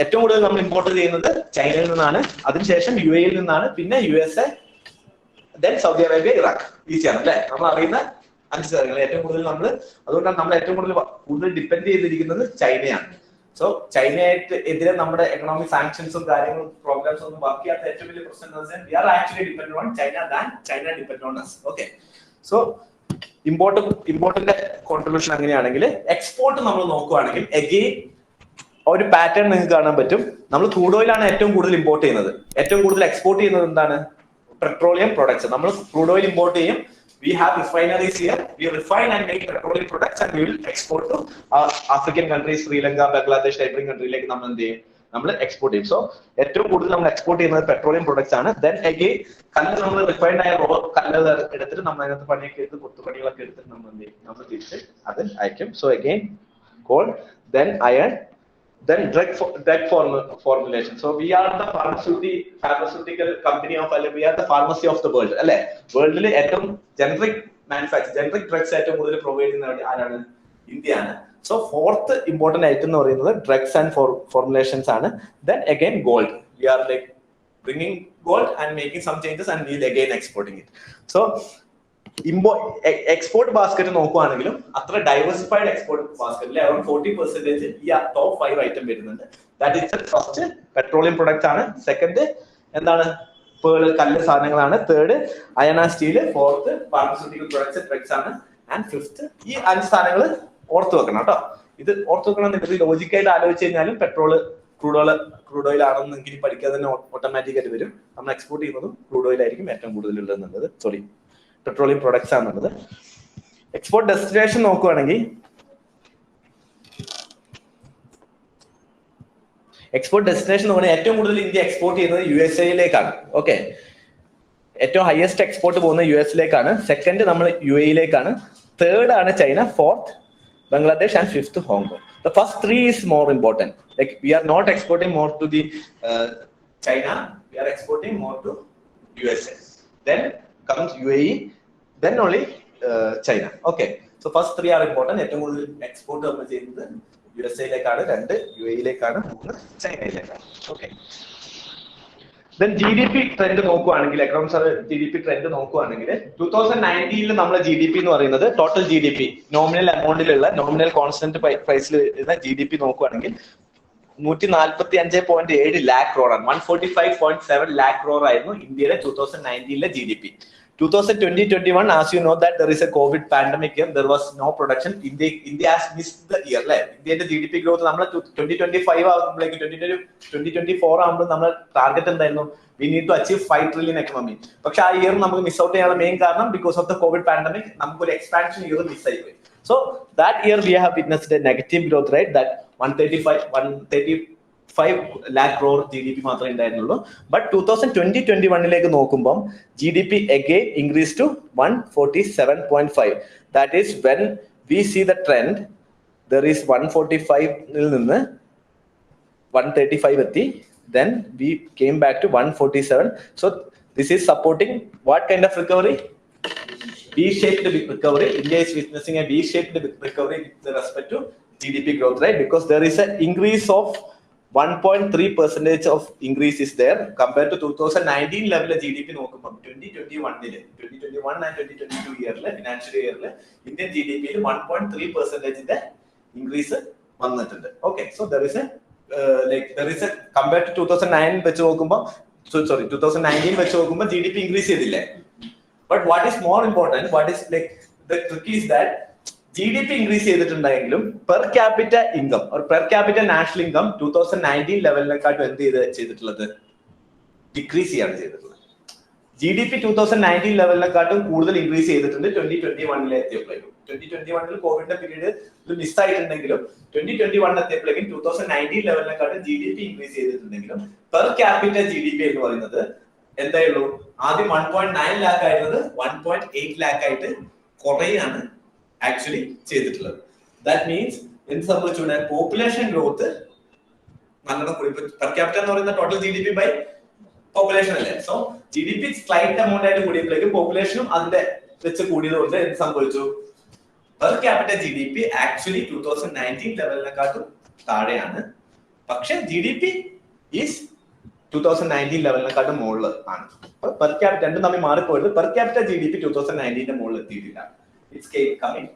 ഏറ്റവും കൂടുതൽ നമ്മൾ ഇമ്പോർട്ട് ചെയ്യുന്നത് ചൈനയിൽ നിന്നാണ്, അതിനുശേഷം UAEയിൽ നിന്നാണ്, പിന്നെ USA, then Saudi Arabia, Iraq. ഈസിയാണ് അല്ലെ? നമ്മൾ അറിയുന്ന 5 കാര്യങ്ങൾ. ഏറ്റവും കൂടുതൽ നമ്മൾ, അതുകൊണ്ടാണ് നമ്മൾ ഏറ്റവും കൂടുതൽ ഡിപ്പെൻഡ് ചെയ്തിരിക്കുന്നത് ചൈനയാണ്. സോ ചൈനയായിട്ട് എതിരെ നമ്മുടെ എക്കണോമിക് സാങ്ഷൻസും കാര്യങ്ങളും പ്രോഗ്രാംസും ഒന്നും വർക്ക് ചെയ്യാത്ത ഏറ്റവും വലിയ പ്രശ്നം എന്താ വെച്ചാൽ we are actually depend on China than China depend on us. Okay, so ഇമ്പോർട്ടിന്റെ കോൺട്രിബ്യൂഷൻ അങ്ങനെയാണെങ്കിൽ എക്സ്പോർട്ട് നമ്മൾ നോക്കുകയാണെങ്കിൽ എഗെയിൻ ഒരു പാറ്റേൺ നിങ്ങൾക്ക് കാണാൻ പറ്റും. നമ്മൾ ക്രൂഡ് ഓയിൽ ആണ് ഏറ്റവും കൂടുതൽ ഇമ്പോർട്ട് ചെയ്യുന്നത്. ഏറ്റവും കൂടുതൽ എക്സ്പോർട്ട് ചെയ്യുന്നത് എന്താണ്? Petroleum products. നമ്മൾ ക്രൂഡ് ഓയിൽ ഇമ്പോർട്ട് ചെയ്യും. We have refineries here. We refine and make petroleum products and we will export to African countries, Sri Lanka, Bangladesh, neighboring countryയിലേക്ക് നമ്മൾ എന്ത് ചെയ്യും? നമ്മൾ എക്സ്പോർട്ട് ചെയ്യും. സോ ഏറ്റവും കൂടുതൽ നമ്മൾ എക്സ്പോർട്ട് ചെയ്യുന്നത് പെട്രോളിയം പ്രൊഡക്ട്സ് ആണ്. ദെൻ അഗെയിൻ കല്ല്, നമ്മൾ റിഫൈൻഡ് ആയ കല്ല് എടുത്തിട്ട് നമ്മൾ അതിനകത്ത് പണിയൊക്കെ എടുത്ത് കൊത്തുപണികളൊക്കെ എടുത്തിട്ട് നമ്മൾ എന്ത് ചെയ്യും? നമ്മൾ തിരിച്ച് അത് അയക്കും. So again call, then iron, then drug formulation. So we are the pharmaceutical company of, we are the pharmacy of the world alle. World il ഏറ്റവും generic drugs ഏറ്റവും കൂടുതൽ പ്രൊവൈഡ് ചെയ്യുന്നത് ആരാണ്? ഇന്ത്യ ആണ്. So fourth important item എന്ന് പറയുന്നത് drugs and formulations ആണ്. Then again gold. We are like bringing gold and making some changes and we again exporting it. So export basket നോക്കുകയാണെങ്കിലും അത്ര ഡൈവേഴ്സിഫൈഡ് എക്സ്പോർട്ട് ബാസ്ക്കറ്റിൽ അറൌണ്ട് 40% ഈ top 5 item വരുന്നുണ്ട്. That is first petroleum product ആണ്. Second എന്താണ്? Pearl, കല്ല് സാധനങ്ങളാണ്. Third iron and steel. Fourth pharmaceutical products, drugs ആണ്. And fifth ഈ 5 സാധനങ്ങൾ ഓർത്ത് വെക്കണം കേട്ടോ. ഇത് ഓർത്ത് വെക്കണം. നിങ്ങൾക്ക് ലോജിക്കായിട്ട് ആലോചിച്ച് കഴിഞ്ഞാലും പെട്രോള്, ക്രൂഡ് ഓയിൽ ആണെന്ന് എനിക്ക് പഠിക്കാതെ തന്നെ ഓട്ടോമാറ്റിക് ആയിട്ട് വരും. നമ്മൾ എക്സ്പോർട്ട് ചെയ്യുന്നതും ക്രൂഡ് ഓയിൽ ആയിരിക്കും ഏറ്റവും കൂടുതൽ ഉള്ളത്. പെട്രോളിയം പ്രൊഡക്ട്സ് ആണുള്ളത്. എക്സ്പോർട്ട് ഡെസ്റ്റിനേഷൻ നോക്കുകയാണെങ്കിൽ ഏറ്റവും കൂടുതൽ ഇന്ത്യ എക്സ്പോർട്ട് ചെയ്യുന്നത് USA-യിലേക്കാണ്. ഓക്കെ, ഏറ്റവും ഹയസ്റ്റ് എക്സ്പോർട്ട് പോകുന്നത് US-ലേക്കാണ്. സെക്കൻഡ് നമ്മൾ UAE-യിലേക്കാണ്. തേർഡ് ആണ് China. Fourth Bangladesh and fifth Hong Kong. The first 3 is more important. Like we are not exporting more to the China, we are exporting more to USA. Then comes UAE, then only China. Okay, so first 3 are important. ഏറ്റവും കൂടുതൽ export നമ്മൾ ചെയ്യുന്നത് USA-യിലേക്കാണ്, 2 UAE-യിലേക്കാണ്, 3 ചൈനയിലേക്കാണ്. Okay, then GDP trend നോക്കുകയാണെങ്കിൽ, economics GDP trend നോക്കുകയാണെങ്കിൽ 2019 നമ്മളെ GDP എന്ന് പറയുന്നത് ടോട്ടൽ GDP നോമിനൽ എമൗണ്ടിലുള്ള, നോമിനൽ കോൺസ്റ്റന്റ് പ്രൈസിൽ വരുന്ന GDP നോക്കുകയാണെങ്കിൽ 145.7 lakh crore ആണ്. 145.7 lakh crore ആയിരുന്നു ഇന്ത്യയുടെ 2019 GDP. 2020-21, as you know that there is a COVID pandemic year, there was no production. India has missed the year. India's GDP growth, 2025 ആകുമ്പോഴേക്ക് 2024 ആകുമ്പോൾ നമ്മൾ ടാർഗറ്റ് എന്തായിരുന്നു? We need to achieve 5 trillion economy. പക്ഷെ ആ year നമുക്ക് miss out ചെയ്യാനുള്ള main കാരണം because of the COVID pandemic നമുക്കൊരു എക്സ്പാൻഷൻ ഇയർ മിസ് ആയി പോയി. So that year we have witnessed a negative growth rate that 135 lakh crore GDP മാത്രമേ ഉണ്ടായിരുന്നുള്ളൂ. But 2020-21 നോക്കുമ്പോൾ GDP again increased to 147.5. That is when we see the trend, there is 145-ൽ നിന്ന് 135 എത്തി, then we came back to 147. So this is supporting what kind of recovery? V-shaped recovery. India is witnessing a V-shaped recovery with respect to GDP growth, right? Because there is an increase of 1.3% of increase is there compared to 2019 level GDP നോക്കുമ്പോൾ 2021 and 2022 yearle financial yearle Indian GDP യിൽ 1.3% increase വന്നിട്ടുണ്ട്. Okay, so there is a compared to 2009 വെച്ച് നോക്കുമ്പോൾ 2019 വെച്ച് നോക്കുമ്പോൾ GDP increase ചെയ്തില്ലേ? But what is more important, what is like the trick is that GDP increase ചെയ്തിട്ടുണ്ടെങ്കിലും per capita income or per capita national income 2019 ലെവലിനെക്കാട്ടും എന്ത് ചെയ്തിട്ടുള്ളത്? Decrease ചെയ്യാണ് ചെയ്തിട്ടുള്ളത്. GDP 2019 ലെവലിനെക്കാട്ടും കൂടുതൽ ഇൻക്രീസ് ചെയ്തിട്ടുണ്ട് 2021 എത്തിയപ്പോഴേക്കും. 2021 കോവിഡിന്റെ പീരീഡ് മിസ് ആയിട്ടുണ്ടെങ്കിലും 2021 എത്തിയപ്പോഴേക്കും 2019 ലെവലിനെക്കാട്ടും GDP ഇൻക്രീസ് ചെയ്തിട്ടുണ്ടെങ്കിലും per capita GDP എന്ന് പറയുന്നത് എന്തായുള്ളൂ? ആദ്യം 1.9 ലാക്ക് ആയിരുന്നത് 1.8 ലാക്ക് ആയിട്ട് കുറയാണ് ആക്ച്വലി ചെയ്തിട്ടുള്ളത്. ദാറ്റ് മീൻസ് എന്ത് സംഭവിച്ചു? പോപ്പുലേഷൻ ഗ്രോത്ത് നല്ലോണം കൂടി. പെർ ക്യാപിറ്റ എന്ന് പറയുന്ന ടോട്ടൽ GDP ബൈ പോപ്പുലേഷൻ അല്ലേ? സോ GDP സ്ലൈറ്റ് എമൗണ്ട് ആയിട്ട് കൂടിയപ്പോഴേക്കും പോപ്പുലേഷനും അതിന്റെ വെച്ച് കൂടിയതുകൊണ്ട് എന്ത് സംഭവിച്ചു? പെർ ക്യാപിറ്റ GDP ആക്ച്വലി 2019 ലെവലിനെക്കാട്ടും താഴെയാണ്. പക്ഷെ GDP ഈസ് 2019 ലെവലിനെക്കാട്ടും മുകളിൽ ആണ്. പെർ ക്യാപിറ്റ രണ്ടും തമ്മിൽ മാറിപ്പോയത്. പെർ ക്യാപിറ്റ GDP 2019 മുകളിൽ എത്തിയിട്ടില്ല. It's coming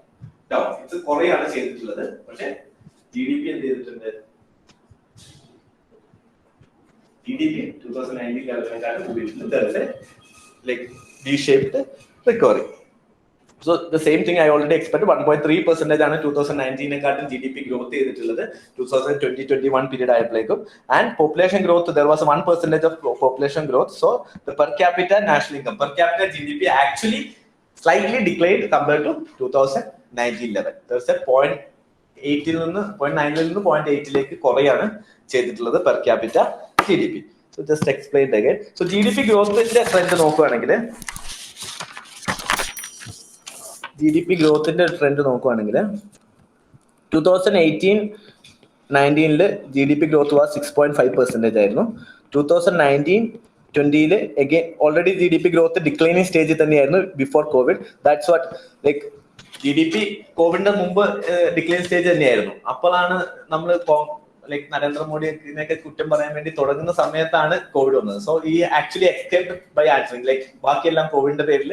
down. ഇത് കുറയാണ് ചെയ്തിട്ടുള്ളത്. പക്ഷെ GDP എന്ത് ചെയ്തിട്ടുണ്ട്? GDP 2019 ലെവലിനെക്കാട്ടും കൂടിയിട്ടുണ്ട്. There is a like V-shaped recovery. So the same thing I already expected. 1.3% ആണ് 2019നെക്കാട്ടും GDP growth ചെയ്തിട്ടുള്ളത് 2020-21 period ആയപ്പോഴേക്കും. And population growth, there was 1% of population growth. So the per capita national income, per capita GDP actually slightly declined compared to 2019 level. There's a 0.8-ൽ നിന്ന് 0.9-ൽ നിന്ന് 0.8-ലേക്ക് കുറയാണ് ചെയ്തിട്ടുള്ളത് per capita GDP. So just explain again. So GDP growthന്റെ trend നോക്കുകയാണെങ്കിൽ GDP ഗ്രോത്തിന്റെ trend നോക്കുകയാണെങ്കിൽ 2018-19 GDP growth was 6.5% ആയിരുന്നു. 2019-20 again already GDP growth declining സ്റ്റേജിൽ തന്നെയായിരുന്നു before Covid. That's what like GDP കോവിഡിന്റെ മുമ്പ് ഡിക്ലൈൻ സ്റ്റേജ് തന്നെയായിരുന്നു. അപ്പോഴാണ് നമ്മൾ ലൈക്ക് നരേന്ദ്രമോദിയൊക്കെ കുറ്റം പറയാൻ വേണ്ടി തുടങ്ങുന്ന സമയത്താണ് കോവിഡ് വന്നത്. സോ ഈ actually escaped by answering like ബാക്കിയെല്ലാം കോവിഡിന്റെ പേരിൽ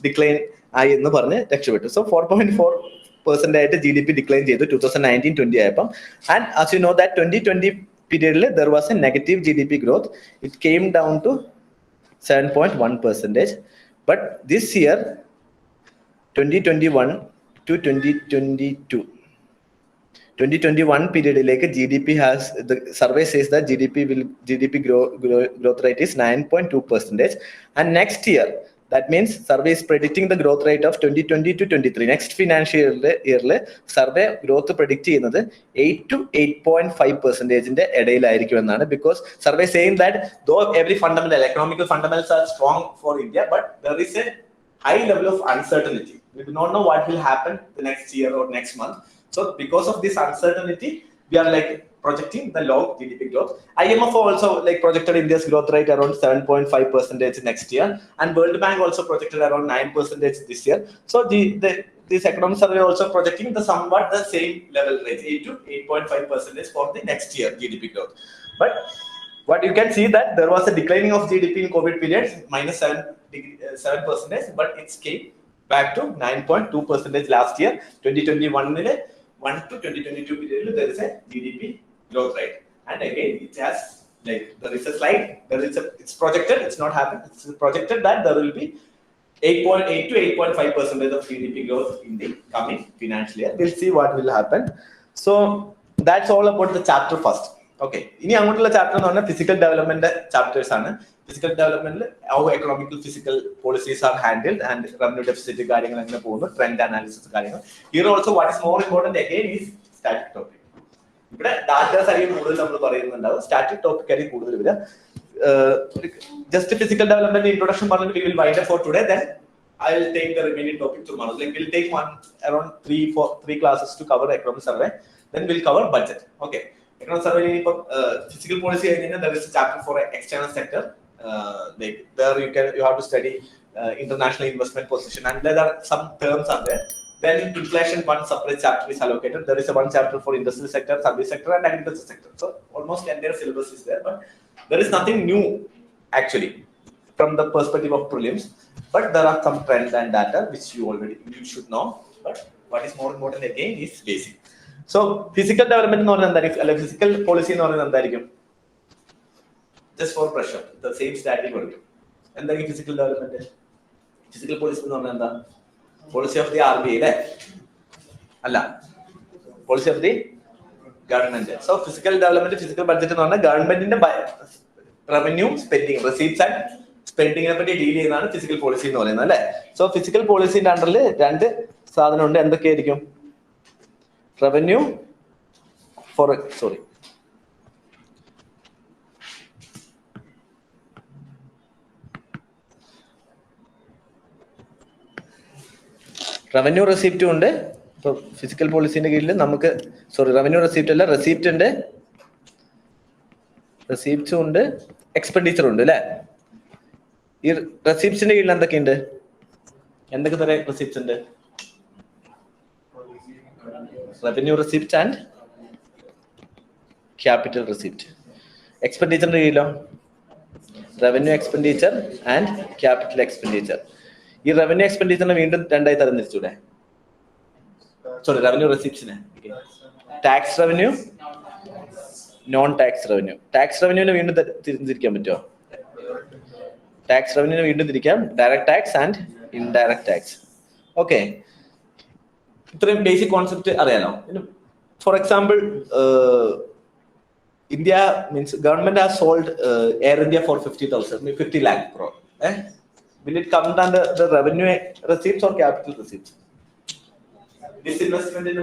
ഡിക്ലൈൻ ആയി എന്ന് പറഞ്ഞ് രക്ഷപ്പെട്ടു. സോ 4.4% ആയിട്ട് GDP ഡിക്ലൈൻ ചെയ്തു 2019-20 ആയപ്പം. And as you know that 2020 period there was a negative GDP growth. It came down to 7.1%. But this year 2021 to 2021 period like GDP has, the survey says that GDP growth rate is 9.2%. And next year, that means survey is predicting the growth rate of 2020 to 23. Next financial year survey growth predict ചെയ്യുന്നത് 8 to 8.5% ന്റെ ഇടയിലായിരിക്കും എന്നാണ്. Because survey saying that though every economical fundamentals are strong for India, but there is a high level of uncertainty. We do not know what will happen the next year or next month. So because of this uncertainty, we are like projecting the low GDP growth. IMF also like projected India's growth rate around 7.5% next year, and World Bank also projected around 9% this year. So this economic survey also projecting the somewhat the same level rate, 8 to 8.5% for the next year GDP growth. But what you can see that there was a declining of GDP in COVID periods, -7%, but it came back to 9.2% last year. 2021 1 to 2022 period there is a GDP growth rate. And again, it has like there is a slide. It's projected. It's not happened. It's projected that there will be 8.8 to 8.5% of GDP growth in the coming financial year. We'll see what will happen. So that's all about the chapter first. Okay. Ini angotulla chapter ennu പറഞ്ഞാൽ physical development chapters ആണ്. Physical development how economical physical policies are handled and revenue deficit കാര്യങ്ങൾ എങ്ങനെ പോകുന്നു, trend analysis കാര്യങ്ങൾ. Here also what is more important again is static topic. ഇവിടെ data ആയിരിക്കും കൂടുതൽ നമ്മൾ പറയുന്നുണ്ടാവും. Static topic ആയിരിക്കും കൂടുതൽ വരിക. Just physical development introduction we will wind up for today. Then I will take the remaining topic tomorrow. Like we'll take around 3 classes to cover economic survey. Then we'll cover budget. Okay. Economic survey physical policy. There is a chapter for external sector. Like there you have to study international investment position, and there are some terms are there. Then inflation, one separate chapter is allocated. There is one chapter for industrial sector, service sector, and agriculture sector. So almost entire syllabus is there, but there is nothing new actually from the perspective of prelims. But there are some trends and data which you should know. But what is more important again is basic. So physical development എന്ന് പറഞ്ഞാൽ എന്തായിരിക്കും, physical policy എന്ന് പറഞ്ഞാൽ എന്തായിരിക്കും? Just for brush up, the same static work. എന്തായിരിക്കും physical development? Physical policy എന്ന് പറഞ്ഞാൽ എന്താ? Policy of the RBI, right? Allah. Policy of the government. So physical development, physical budget എന്ന് പറഞ്ഞാൽ ഗവൺമെന്റിന്റെ revenue, spending, receipts and spending നെ പറ്റി deal ചെയ്യുന്നതാണ് physical policy എന്ന് പറയുന്നത് അല്ലേ? So physical policyന്റെ അണ്ടറിൽ രണ്ട് സാധനം ഉണ്ട്. എന്തൊക്കെയായിരിക്കും? Revenue റവന്യൂ റെസിപ്റ്റും ഉണ്ട്. ഇപ്പൊ ഫിസിക്കൽ പോളിസിന്റെ കീഴിൽ നമുക്ക് റവന്യൂ റെസിപ്റ്റ് അല്ല, റെസിപ്റ്റ് ഉണ്ട്, റെസിപ്റ്റ്സും ഉണ്ട്, എക്സ്പെൻഡിച്ചറും ഉണ്ട് അല്ലെ? ഈ റെസിപ്റ്റ്സിന്റെ കീഴിൽ എന്തൊക്കെയുണ്ട്? എന്തൊക്കെ തരം റെസിപ്റ്റ്സ് ഉണ്ട്? Revenue receipt and capital receipt. എക്സ്പെൻഡിച്ചറിന്റെ കീഴിലോ? Revenue expenditure and capital expenditure. ഈ റവന്യൂ എക്സ്പെൻഡിച്ചറിനെ വീണ്ടും രണ്ടായി തരംതിരിച്ചൂടെ? റവന്യൂ റെസിപ്റ്റ്സിനെ tax revenue, non tax revenue. Tax റവന്യൂവിനെ വീണ്ടും തിരിക്കാൻ പറ്റുമോ? ടാക്സ് റവന്യൂവിനെ വീണ്ടും തിരിക്കാം, direct tax and indirect tax. Okay, ഇത്രയും ബേസിക് കോൺസെപ്റ്റ് അറിയാലോ. For example, India means government has sold Air India for 50 lakh crore. Will it come under the revenue receipts or capital receipts? This investment in the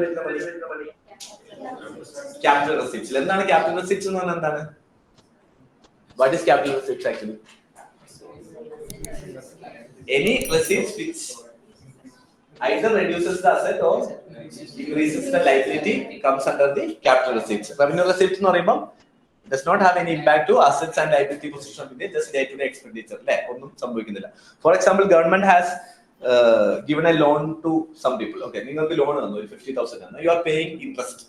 money. Capital receipts. എന്താണ് capital receipts എന്ന് പറഞ്ഞാൽ എന്താണ്? What is capital receipts actually? Any receipts which either reduces the asset or increases the liability comes under the capital receipts. Revenue receipts എന്ന് പറയുമ്പോൾ does not have any impact to assets and liability position of just day-to-day expenditure. ഒന്നും സംഭവിക്കുന്നില്ല. For example, government has given a loan to some people. Okay, നിങ്ങൾക്ക് loan തന്നു, 50,000 ആണ്. You are paying interest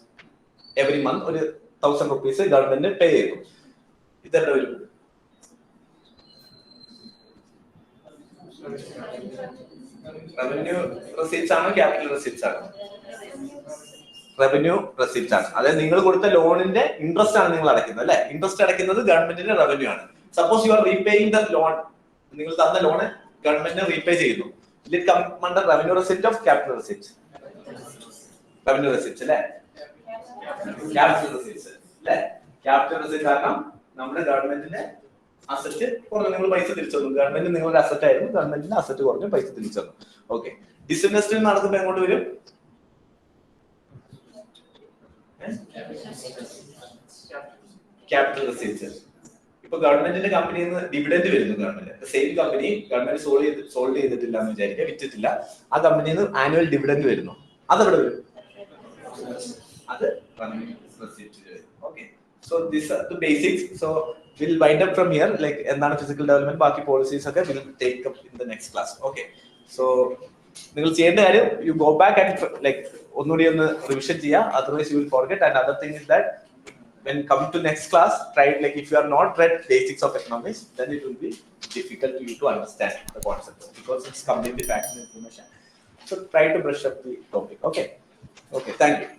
every month. 1,000 rupees government പേ ചെയ്തു. ഇതെന്താ വരും? Revenue receipts ആണോ capital receipts ആണോ? റവന്യൂ റെസിപ്റ്റ് ആണ്. അതായത് നിങ്ങൾ കൊടുത്ത ലോണിന്റെ ഇൻട്രസ്റ്റ് ആണ് നിങ്ങൾ അടയ്ക്കുന്നത് അല്ലെ? ഇൻട്രസ്റ്റ് അടയ്ക്കുന്നത് ഗവൺമെന്റിന്റെ റവന്യൂ ആണ്. Suppose you are repaying the loan, നിങ്ങൾ തന്ന ലോണ് ഗവൺമെന്റിന് റീപേ ചെയ്യുന്നു. It come under revenue receipt of capital receipt? Revenue receipt അല്ലെ? ക്യാപിറ്റൽ റെസിപ്റ്റ് അല്ലെ? ക്യാപിറ്റൽ റെസിപ്റ്റ് കാരണം നമ്മുടെ ഗവൺമെന്റിന്റെ അസറ്റ് കുറഞ്ഞു, നിങ്ങൾ പൈസ തിരിച്ചു തന്നു. ഗവൺമെന്റ് നിങ്ങളുടെ അസറ്റ് ആയിരുന്നു, ഗവൺമെന്റിന്റെ അസറ്റ് കുറഞ്ഞു, പൈസ തിരിച്ചു തന്നു. ഓക്കെ, ഡിസ്ഇൻവെസ്റ്റ്മെന്റ് നടക്കുമ്പോൾ എങ്ങോട്ട് വരും? Capital receipt. ഇപ്പൊ ഗവൺമെന്റിന്റെ കമ്പനിയിൽ നിന്ന് ഡിവിഡന്റ് വരുന്നു. Government same company government solve ചെയ്തിട്ടില്ല എന്ന് വിചാരിക്കുക, വിറ്റിട്ടില്ല. ആ കമ്പനിയിൽ നിന്ന് ആനുവൽ ഡിവിഡന്റ് വരുന്നു. അതെവിടെ വരും? അത് റെസിപ്റ്റ് വരും. Okay, so this are the basics. So we'll wind up from here. Like എന്താണ് ഫിസിക്കൽ ഡെവലപ്മെന്റ്, ബാക്കി പോളിസീസ് ഒക്കെ we'll take up in the next class. Okay, so നിങ്ങൾ ചെയ്യേണ്ട കാര്യം, you go back and like ഒന്നുകൂടി ഒന്ന് revision ചെയ്യുക, otherwise you will forget. And other thing is that when come to next class, try like if you are not read basics of economics, then it will be difficult for you to understand the concept because it's completely facts and information. So try to brush up the topic. Okay, thank you.